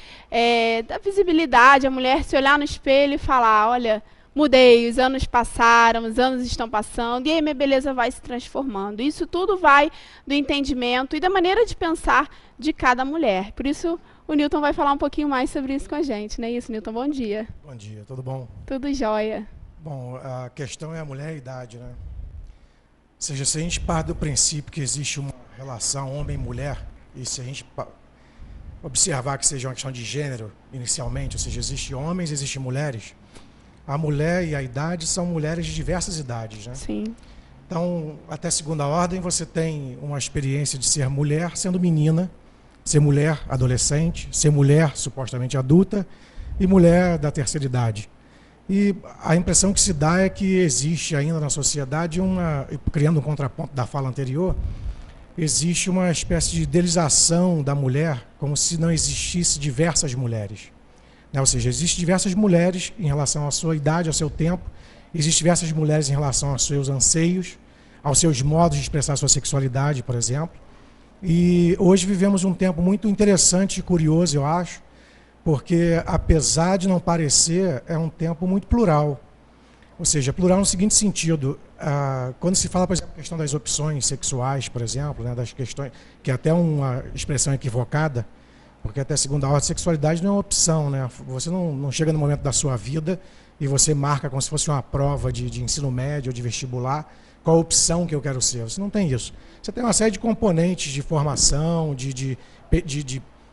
da visibilidade, a mulher se olhar no espelho e falar, olha, mudei, os anos passaram, os anos estão passando, e aí minha beleza vai se transformando. Isso tudo vai do entendimento e da maneira de pensar de cada mulher. Por isso, o Newton vai falar um pouquinho mais sobre isso com a gente, não é isso, Newton? Bom dia. Bom dia, tudo bom? Tudo jóia. Bom, a questão é a mulher e a idade, né? Ou seja, se a gente parte do princípio que existe uma relação homem-mulher, e se a gente observar que seja uma questão de gênero inicialmente, ou seja, existem homens e existem mulheres, a mulher e a idade são mulheres de diversas idades, né? Sim. Então, até segunda ordem, você tem uma experiência de ser mulher sendo menina, ser mulher adolescente, ser mulher supostamente adulta e mulher da terceira idade. E a impressão que se dá é que existe ainda na sociedade, criando um contraponto da fala anterior, existe uma espécie de idealização da mulher como se não existisse diversas mulheres. Ou seja, existem diversas mulheres em relação à sua idade, ao seu tempo, existem diversas mulheres em relação aos seus anseios, aos seus modos de expressar sua sexualidade, por exemplo. E hoje vivemos um tempo muito interessante e curioso, eu acho, porque, apesar de não parecer, é um tempo muito plural. Ou seja, plural no seguinte sentido, quando se fala, por exemplo, a questão das opções sexuais, por exemplo, né, das questões, que é até uma expressão equivocada, porque até segunda ordem, sexualidade não é uma opção, né? Você não chega no momento da sua vida e você marca como se fosse uma prova de ensino médio ou de vestibular, qual a opção que eu quero ser. Você não tem isso. Você tem uma série de componentes de formação, de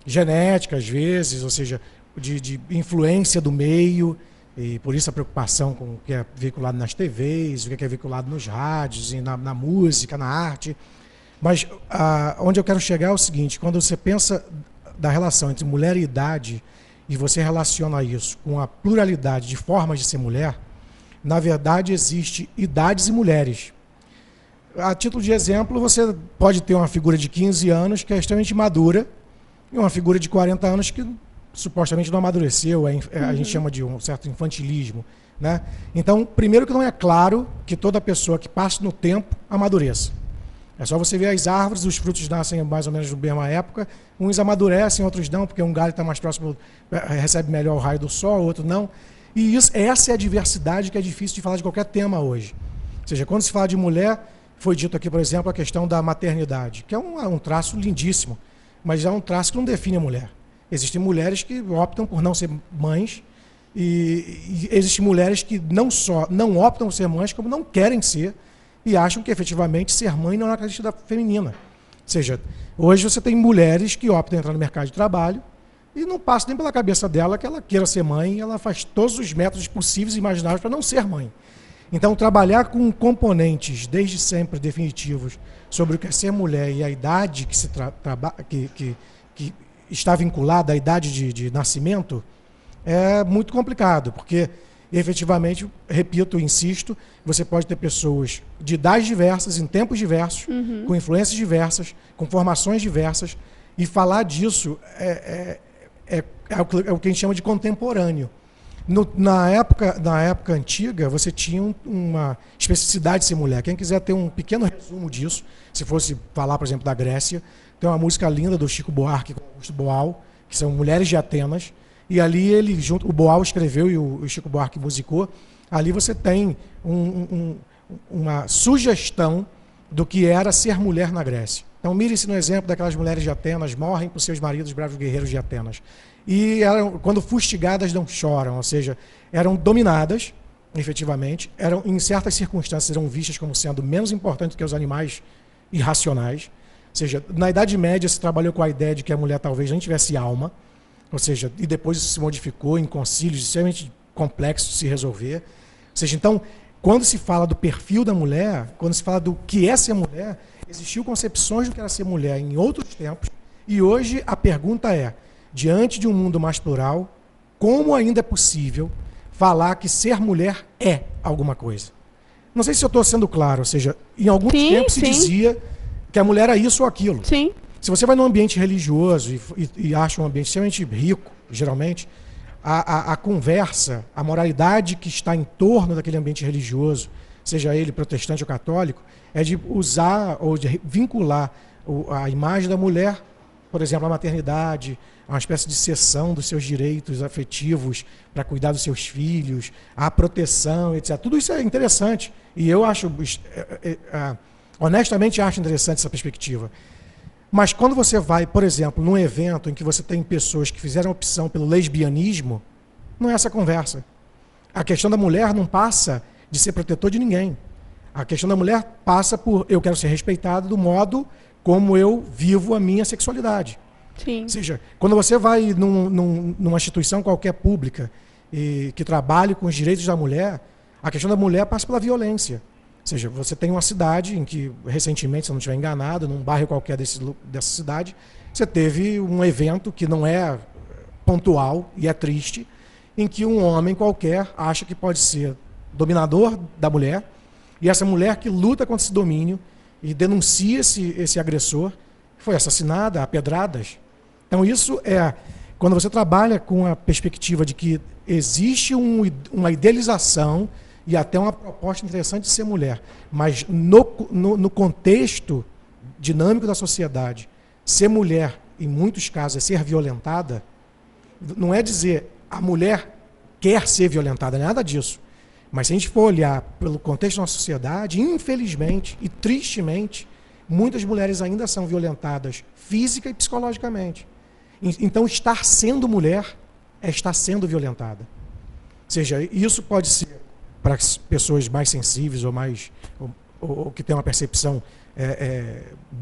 genética, às vezes, ou seja, de influência do meio, e por isso a preocupação com o que é veiculado nas TVs, o que é veiculado nos rádios, e na música, na arte. Mas onde eu quero chegar é o seguinte, quando você pensa da relação entre mulher e idade, e você relaciona isso com a pluralidade de formas de ser mulher, na verdade existe idades e mulheres. A título de exemplo, você pode ter uma figura de 15 anos que é extremamente madura e uma figura de 40 anos que supostamente não amadureceu, a gente chama de um certo infantilismo, né? Então, primeiro que não é claro que toda pessoa que passa no tempo amadureça. É só você ver as árvores, os frutos nascem mais ou menos na mesma época, uns amadurecem, outros não, porque um galho está mais próximo, recebe melhor o raio do sol, o outro não. E essa é a diversidade que é difícil de falar de qualquer tema hoje. Ou seja, quando se fala de mulher, foi dito aqui, por exemplo, a questão da maternidade, que é um traço lindíssimo, mas é um traço que não define a mulher. Existem mulheres que optam por não ser mães, e existem mulheres que não só não optam por ser mães, como não querem ser, e acham que efetivamente ser mãe não é uma característica feminina. Ou seja, hoje você tem mulheres que optam entrar no mercado de trabalho e não passa nem pela cabeça dela que ela queira ser mãe, ela faz todos os métodos possíveis e imagináveis para não ser mãe. Então, trabalhar com componentes desde sempre definitivos sobre o que é ser mulher e a idade que está vinculada à idade de nascimento é muito complicado, porque efetivamente, repito, insisto, você pode ter pessoas de idades diversas, em tempos diversos, com influências diversas, com formações diversas, e falar disso é o que a gente chama de contemporâneo. Na época antiga, você tinha uma especificidade de ser mulher. Quem quiser ter um pequeno resumo disso, se fosse falar, por exemplo, da Grécia, tem uma música linda do Chico Buarque com Augusto Boal, que são Mulheres de Atenas, e ali o Boal escreveu e o Chico Buarque musicou. Ali você tem uma sugestão do que era ser mulher na Grécia. Então, mire-se no exemplo daquelas mulheres de Atenas, morrem por seus maridos, bravos guerreiros de Atenas. E quando fustigadas, não choram, ou seja, eram dominadas, efetivamente, em certas circunstâncias, eram vistas como sendo menos importantes do que os animais irracionais. Ou seja, na Idade Média se trabalhou com a ideia de que a mulher talvez nem tivesse alma, ou seja, e depois isso se modificou em concílios extremamente complexos de se resolver. Ou seja, então, quando se fala do perfil da mulher, quando se fala do que é ser mulher, existiu concepções do que era ser mulher em outros tempos, e hoje a pergunta é, diante de um mundo mais plural, como ainda é possível falar que ser mulher é alguma coisa? Não sei se eu estou sendo claro, ou seja, em alguns tempos se dizia que a mulher era isso ou aquilo. Sim. Se você vai num ambiente religioso e acha um ambiente extremamente rico, geralmente, a conversa, a moralidade que está em torno daquele ambiente religioso, seja ele protestante ou católico, é de usar ou de vincular a imagem da mulher, por exemplo, à maternidade, a uma espécie de cessão dos seus direitos afetivos para cuidar dos seus filhos, à proteção, etc. Tudo isso é interessante e eu acho, honestamente, acho interessante essa perspectiva. Mas quando você vai, por exemplo, num evento em que você tem pessoas que fizeram opção pelo lesbianismo, não é essa conversa. A questão da mulher não passa de ser protetor de ninguém. A questão da mulher passa por eu quero ser respeitada do modo como eu vivo a minha sexualidade. Sim. Ou seja, quando você vai numa instituição qualquer pública que trabalhe com os direitos da mulher, a questão da mulher passa pela violência. Ou seja, você tem uma cidade em que, recentemente, se eu não estiver enganado, num bairro qualquer dessa cidade, você teve um evento que não é pontual e é triste, em que um homem qualquer acha que pode ser dominador da mulher, e essa mulher que luta contra esse domínio e denuncia esse agressor, foi assassinada a pedradas. Então isso é, quando você trabalha com a perspectiva de que existe uma idealização e até uma proposta interessante de ser mulher, mas no contexto dinâmico da sociedade, ser mulher, em muitos casos, é ser violentada, não é dizer a mulher quer ser violentada, não é nada disso. Mas se a gente for olhar pelo contexto da nossa sociedade, infelizmente e tristemente, muitas mulheres ainda são violentadas física e psicologicamente. Então, estar sendo mulher é estar sendo violentada. Ou seja, isso pode ser para pessoas mais sensíveis ou que têm uma percepção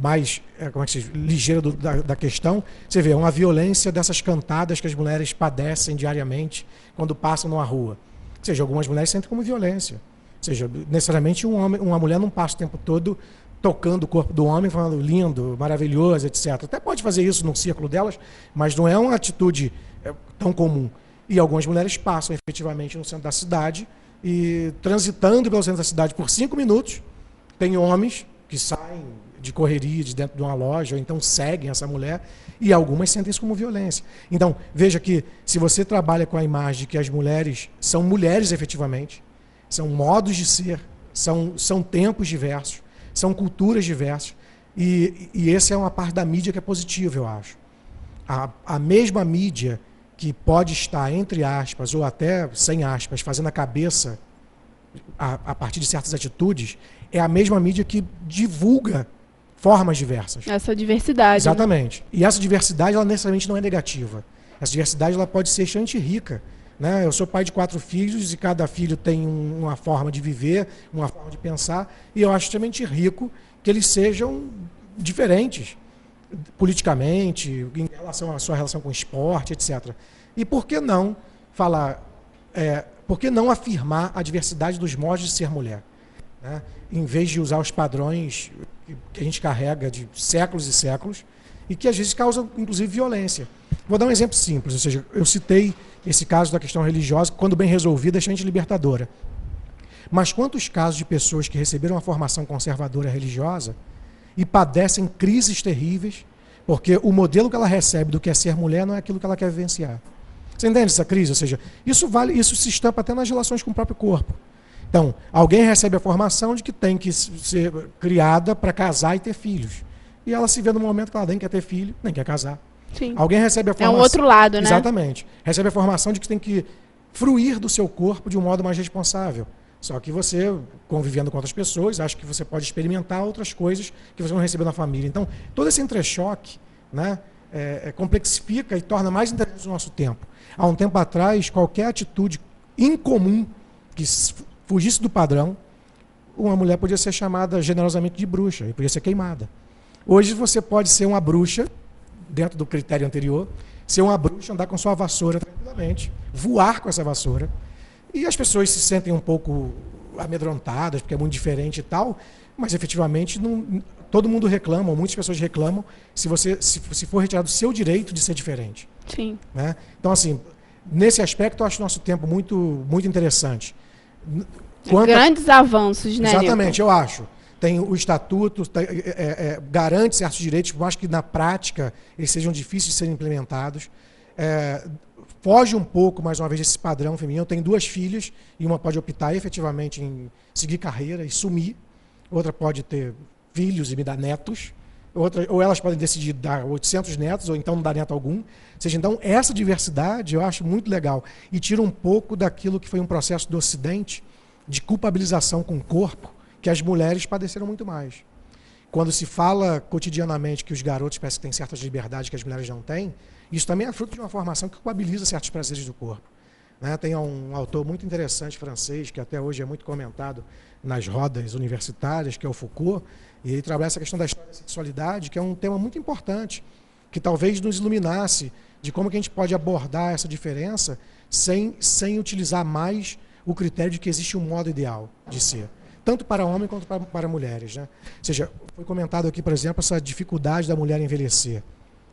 mais como é que se diz, ligeira da questão. Você vê uma violência dessas cantadas que as mulheres padecem diariamente quando passam numa rua. Ou seja, algumas mulheres sentem como violência. Ou seja, necessariamente uma mulher não passa o tempo todo tocando o corpo do homem, falando lindo, maravilhoso, etc. Até pode fazer isso no círculo delas, mas não é uma atitude tão comum. E algumas mulheres passam efetivamente no centro da cidade e transitando pelo centro da cidade por 5 minutos, tem homens que saem de correria de dentro de uma loja, ou então seguem essa mulher, e algumas sentem isso como violência. Então, veja que se você trabalha com a imagem de que as mulheres são mulheres efetivamente, são modos de ser, são tempos diversos, são culturas diversas, e essa é uma parte da mídia que é positiva, eu acho. A mesma mídia que pode estar, entre aspas, ou até sem aspas, fazendo a cabeça a partir de certas atitudes, é a mesma mídia que divulga formas diversas. Essa diversidade. Exatamente. Né? E essa diversidade, ela necessariamente não é negativa. Essa diversidade, ela pode ser extremamente rica. Né? Eu sou pai de 4 filhos e cada filho tem uma forma de viver, uma forma de pensar, e eu acho extremamente rico que eles sejam diferentes politicamente, em relação à sua relação com o esporte, etc. E por que não falar, por que não afirmar a diversidade dos modos de ser mulher? Né? Em vez de usar os padrões que a gente carrega de séculos e séculos e que às vezes causam, inclusive, violência. Vou dar um exemplo simples, ou seja, eu citei esse caso da questão religiosa, que, quando bem resolvida, é extremamente libertadora. Mas quantos casos de pessoas que receberam uma formação conservadora religiosa e padecem crises terríveis, porque o modelo que ela recebe do que é ser mulher não é aquilo que ela quer vivenciar. Você entende essa crise? Ou seja, isso se estampa até nas relações com o próprio corpo. Então, alguém recebe a formação de que tem que ser criada para casar e ter filhos. E ela se vê no momento que ela nem quer ter filho, nem quer casar. Sim. Alguém recebe a formação... É um outro lado, né? Exatamente. Recebe a formação de que tem que fruir do seu corpo de um modo mais responsável. Só que você, convivendo com outras pessoas, acha que você pode experimentar outras coisas que você não recebeu na família. Então, todo esse entrechoque, né, complexifica e torna mais interessante o nosso tempo. Há um tempo atrás, qualquer atitude incomum que fugisse do padrão, uma mulher podia ser chamada generosamente de bruxa e podia ser queimada. Hoje você pode ser uma bruxa, dentro do critério anterior, ser uma bruxa, andar com sua vassoura tranquilamente, voar com essa vassoura, e as pessoas se sentem um pouco amedrontadas, porque é muito diferente e tal, mas efetivamente não, todo mundo reclama, ou muitas pessoas reclamam, se for retirado o seu direito de ser diferente. Sim. Né? Então, assim, nesse aspecto, eu acho nosso tempo muito, muito interessante. Grandes avanços, né, Exatamente, Newton? eu acho. Tem o estatuto, garante certos direitos, por mais que na prática eles sejam difíceis de serem implementados. Foge um pouco, mais uma vez, desse padrão feminino. Eu tenho 2 filhas, e uma pode optar efetivamente em seguir carreira e sumir. Outra pode ter filhos e me dar netos. Ou elas podem decidir dar 800 netos, ou então não dar neto algum. Ou seja, então, essa diversidade eu acho muito legal. E tira um pouco daquilo que foi um processo do Ocidente, de culpabilização com o corpo, que as mulheres padeceram muito mais. Quando se fala cotidianamente que os garotos parecem que têm certas liberdades que as mulheres não têm, isso também é fruto de uma formação que culpabiliza certos prazeres do corpo. Né? Tem um autor muito interessante francês, que até hoje é muito comentado nas rodas universitárias, que é o Foucault, e ele trabalha essa questão da história da sexualidade, que é um tema muito importante, que talvez nos iluminasse de como que a gente pode abordar essa diferença sem utilizar mais o critério de que existe um modo ideal de ser, tanto para homens quanto para mulheres. Né? Ou seja, foi comentado aqui, por exemplo, essa dificuldade da mulher envelhecer.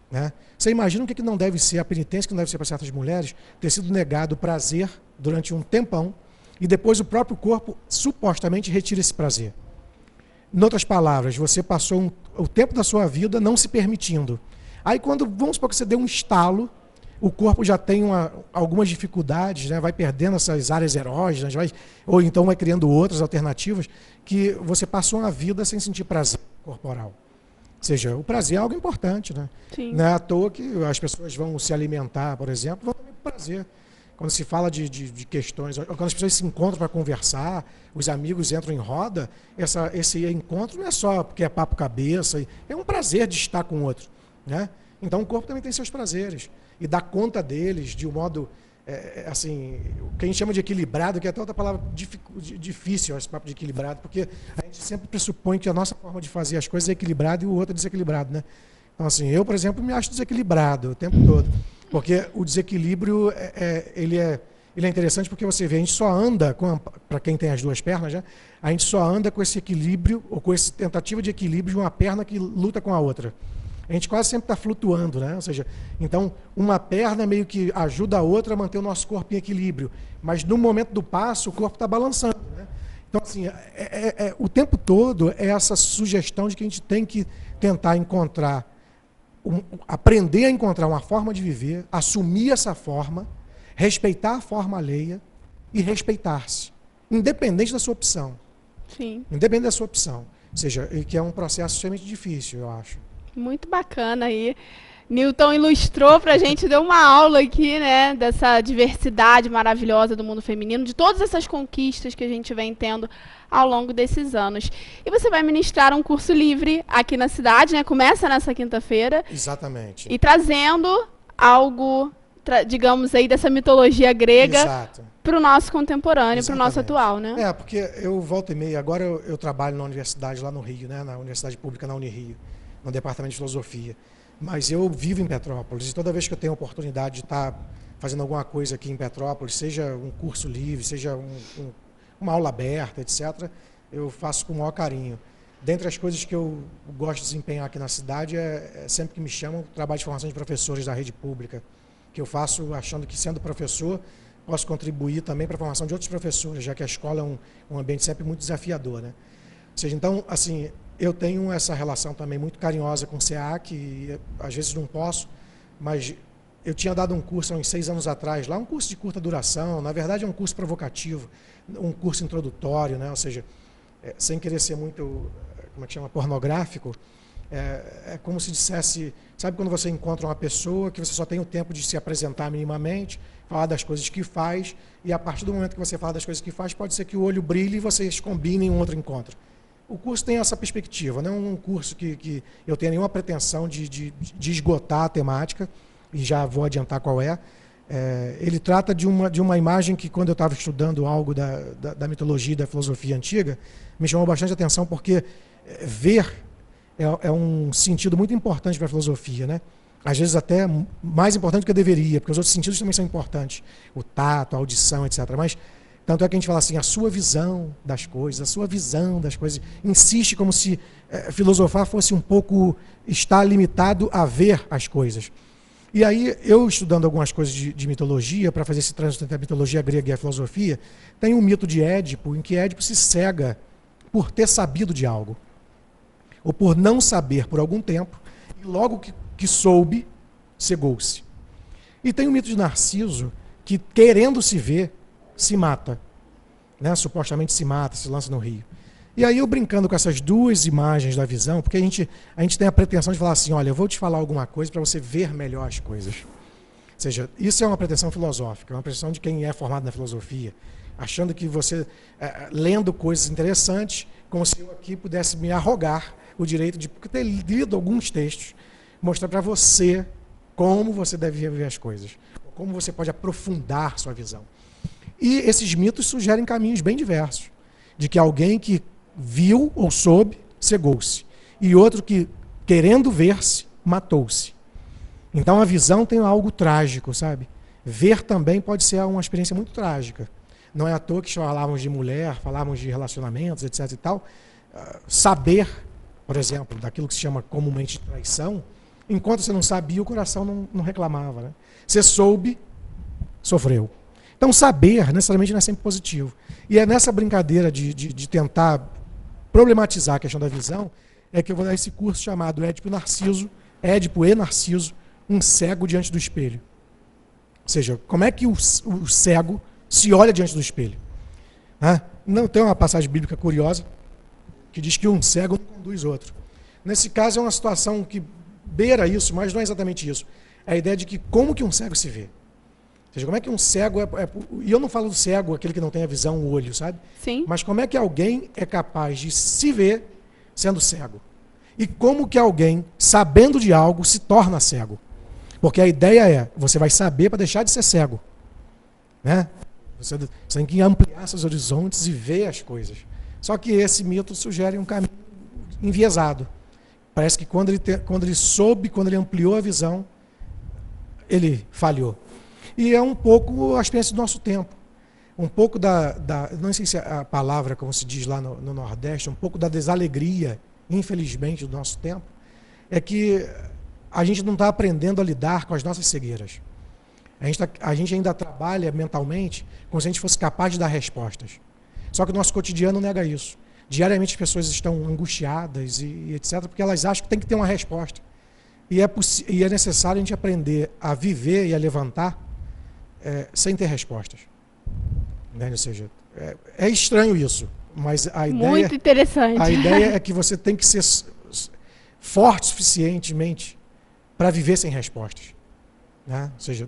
Né? Você imagina o que não deve ser, a penitência que não deve ser para certas mulheres, ter sido negado o prazer durante um tempão, e depois o próprio corpo supostamente retira esse prazer. Em outras palavras, você passou o tempo da sua vida não se permitindo. Aí quando, vamos supor que você deu um estalo, o corpo já tem algumas dificuldades, né? Vai perdendo essas áreas erógenas, ou então vai criando outras alternativas, que você passou uma vida sem sentir prazer corporal. Ou seja, o prazer é algo importante. Né? Sim. Não é à toa que as pessoas vão se alimentar, por exemplo, vão também com prazer. Quando se fala de questões, quando as pessoas se encontram para conversar, os amigos entram em roda, esse encontro não é só porque é papo cabeça, é um prazer de estar com o outro. Né? Então o corpo também tem seus prazeres. E dar conta deles de um modo, assim, o que a gente chama de equilibrado, que é até outra palavra difícil, esse papo de equilibrado, porque a gente sempre pressupõe que a nossa forma de fazer as coisas é equilibrada e o outro é desequilibrado. Né? Então, assim, eu, por exemplo, me acho desequilibrado o tempo todo. Porque o desequilíbrio, ele é interessante porque você vê, a gente só anda, para quem tem as 2 pernas, né, a gente só anda com esse equilíbrio, ou com essa tentativa de equilíbrio de uma perna que luta com a outra. A gente quase sempre está flutuando, né? Ou seja, então uma perna meio que ajuda a outra a manter o nosso corpo em equilíbrio, mas no momento do passo o corpo está balançando. Né? Então, assim, o tempo todo é essa sugestão de que a gente tem que tentar encontrar, aprender a encontrar uma forma de viver, assumir essa forma, respeitar a forma alheia e respeitar-se, independente da sua opção. Sim. Independente da sua opção. Ou seja, que é um processo extremamente difícil, eu acho. Muito bacana aí. Newton ilustrou pra gente, deu uma aula aqui, né, dessa diversidade maravilhosa do mundo feminino, de todas essas conquistas que a gente vem tendo ao longo desses anos. E você vai ministrar um curso livre aqui na cidade, né? Começa nessa quinta-feira. Exatamente. E trazendo algo, digamos aí, dessa mitologia grega para o nosso contemporâneo, para o nosso atual, né? Porque eu volto e meia, agora eu trabalho na universidade lá no Rio, né, na Universidade Pública, na Unirio, no Departamento de Filosofia. Mas eu vivo em Petrópolis e toda vez que eu tenho a oportunidade de estar fazendo alguma coisa aqui em Petrópolis, seja um curso livre, seja uma aula aberta, etc., eu faço com o maior carinho. Dentre as coisas que eu gosto de desempenhar aqui na cidade, sempre que me chamam, o trabalho de formação de professores da rede pública, que eu faço achando que, sendo professor, posso contribuir também para a formação de outros professores, já que a escola é um ambiente sempre muito desafiador. Né? Ou seja, então, assim, eu tenho essa relação também muito carinhosa com o SEAC, e às vezes não posso, mas eu tinha dado um curso há uns 6 anos atrás, lá um curso de curta duração, na verdade é um curso provocativo, um curso introdutório, né? Ou seja, sem querer ser muito, como é que chama, pornográfico, É como se dissesse, sabe quando você encontra uma pessoa que você só tem o tempo de se apresentar minimamente, falar das coisas que faz, e a partir do momento que você fala das coisas que faz, pode ser que o olho brilhe e vocês combinem um outro encontro. O curso tem essa perspectiva, não é um curso que eu tenho nenhuma pretensão de esgotar a temática, e já vou adiantar qual é. Ele trata de uma imagem que, quando eu estava estudando algo da mitologia e da filosofia antiga, me chamou bastante atenção, porque ver é um sentido muito importante para a filosofia, né? Às vezes até mais importante do que deveria, porque os outros sentidos também são importantes, o tato, a audição, etc. Mas tanto é que a gente fala assim, a sua visão das coisas, insiste como se filosofar fosse um pouco estar limitado a ver as coisas. E aí, eu estudando algumas coisas de mitologia, para fazer esse trânsito entre a mitologia grega e a filosofia, tem um mito de Édipo, em que Édipo se cega por ter sabido de algo, ou por não saber por algum tempo, e logo que soube, cegou-se. E tem o mito de Narciso, que, querendo se ver, se mata, né? Supostamente se mata, se lança no rio. E aí, eu brincando com essas duas imagens da visão, porque a gente tem a pretensão de falar assim, olha, eu vou te falar alguma coisa para você ver melhor as coisas. Ou seja, isso é uma pretensão filosófica, uma pretensão de quem é formado na filosofia, achando que você, lendo coisas interessantes, como se eu aqui pudesse me arrogar o direito de ter lido alguns textos, mostrar para você como você deve ver as coisas, como você pode aprofundar sua visão. E esses mitos sugerem caminhos bem diversos, de que alguém que viu ou soube, cegou-se, e outro que, querendo ver-se, matou-se. Então a visão tem algo trágico, sabe? Ver também pode ser uma experiência muito trágica. Não é à toa que falávamos de mulher, falávamos de relacionamentos, etc. e tal. Saber, por exemplo, daquilo que se chama comumente de traição, enquanto você não sabia, o coração não reclamava, né? Você soube, sofreu. Então saber necessariamente não é sempre positivo. E é nessa brincadeira de tentar problematizar a questão da visão, é que eu vou dar esse curso chamado Édipo e Narciso, um cego diante do espelho. Ou seja, como é que o cego se olha diante do espelho? Não, tem uma passagem bíblica curiosa que diz que um cego não conduz outro. Nesse caso é uma situação que beira isso, mas não é exatamente isso. É a ideia de que como que um cego se vê. Ou seja, como é que um cego e eu não falo do cego, aquele que não tem a visão, o olho, sabe? Sim. Mas como é que alguém é capaz de se ver sendo cego? E como que alguém, sabendo de algo, se torna cego? Porque a ideia é, você vai saber para deixar de ser cego, né? Você tem que ampliar seus horizontes e ver as coisas. Só que esse mito sugere um caminho enviesado. Parece que quando ele soube, quando ele ampliou a visão, ele falhou. E é um pouco a experiência do nosso tempo. Um pouco não sei se a palavra, como se diz lá no Nordeste, um pouco da desalegria, infelizmente, do nosso tempo, é que a gente não está aprendendo a lidar com as nossas cegueiras. A gente ainda trabalha mentalmente como se a gente fosse capaz de dar respostas. Só que o nosso cotidiano nega isso. Diariamente as pessoas estão angustiadas e etc., porque elas acham que tem que ter uma resposta. E é necessário a gente aprender a viver e a levantar sem ter respostas. Né? Ou seja, é estranho isso, mas a ideia... Muito interessante. A ideia é que você tem que ser forte suficientemente para viver sem respostas. Né? Ou seja,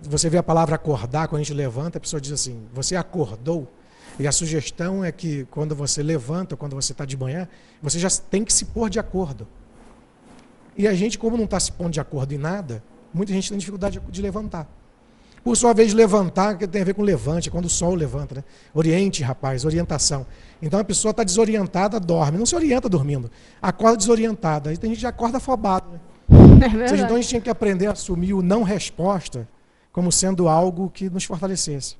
você vê a palavra acordar, quando a gente levanta, a pessoa diz assim, você acordou? E a sugestão é que quando você levanta, quando você está de manhã, você já tem que se pôr de acordo. E a gente, como não está se pondo de acordo em nada, muita gente tem dificuldade de levantar. Por sua vez, levantar tem a ver com levante, quando o sol levanta, né? Oriente, rapaz, orientação. Então a pessoa está desorientada, dorme. Não se orienta dormindo, acorda desorientada. Aí tem gente que acorda afobado, né? Ou seja, então a gente tinha que aprender a assumir o não resposta como sendo algo que nos fortalecesse.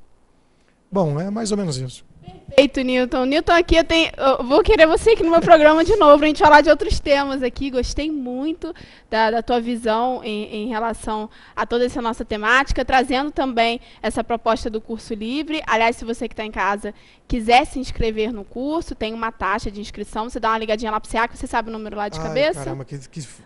Bom, é mais ou menos isso. Perfeito, Newton. Newton, aqui eu vou querer você aqui no meu programa de novo, para a gente falar de outros temas aqui. Gostei muito da tua visão em relação a toda essa nossa temática, trazendo também essa proposta do curso livre. Aliás, se você que está em casa quiser se inscrever no curso, tem uma taxa de inscrição, você dá uma ligadinha lá para o SEAC, você sabe o número lá de cabeça? Caramba,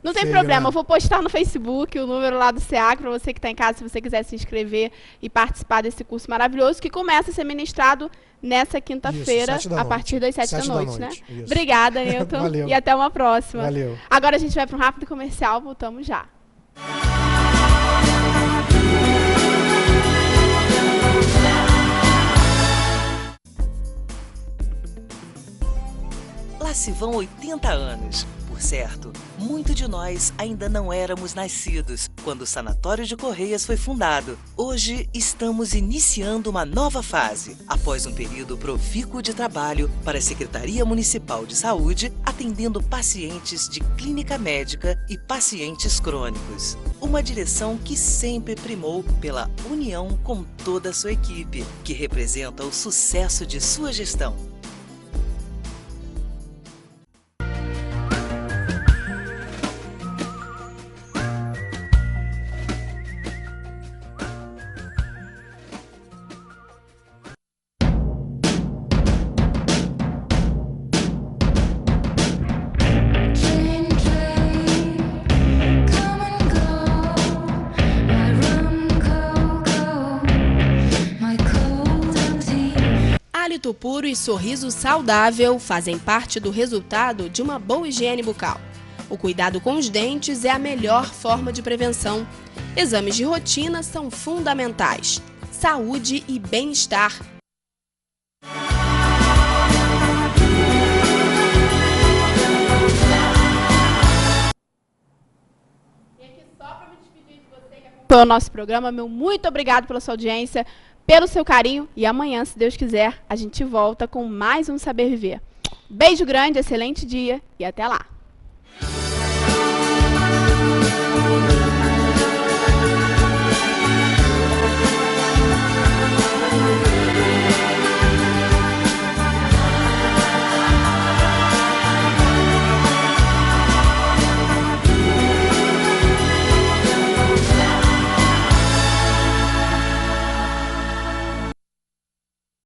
não tem problema, eu vou postar no Facebook o número lá do SEAC, para você que está em casa, se você quiser se inscrever e participar desse curso maravilhoso, que começa a ser ministrado nessa quinta-feira, a partir das 7 da noite, né? Isso. Obrigada, Newton. Valeu. E até uma próxima. Valeu. Agora a gente vai para um rápido comercial, voltamos já. Lá se vão 80 anos. Por certo, muito de nós ainda não éramos nascidos quando o Sanatório de Correias foi fundado. Hoje estamos iniciando uma nova fase, após um período profícuo de trabalho para a Secretaria Municipal de Saúde, atendendo pacientes de clínica médica e pacientes crônicos. Uma direção que sempre primou pela união com toda a sua equipe, que representa o sucesso de sua gestão. Hálito puro e sorriso saudável fazem parte do resultado de uma boa higiene bucal. O cuidado com os dentes é a melhor forma de prevenção. Exames de rotina são fundamentais. Saúde e bem-estar. Foi o nosso programa. Meu muito obrigado pela sua audiência, pelo seu carinho. E amanhã, se Deus quiser, a gente volta com mais um Saber Viver. Beijo grande, excelente dia e até lá.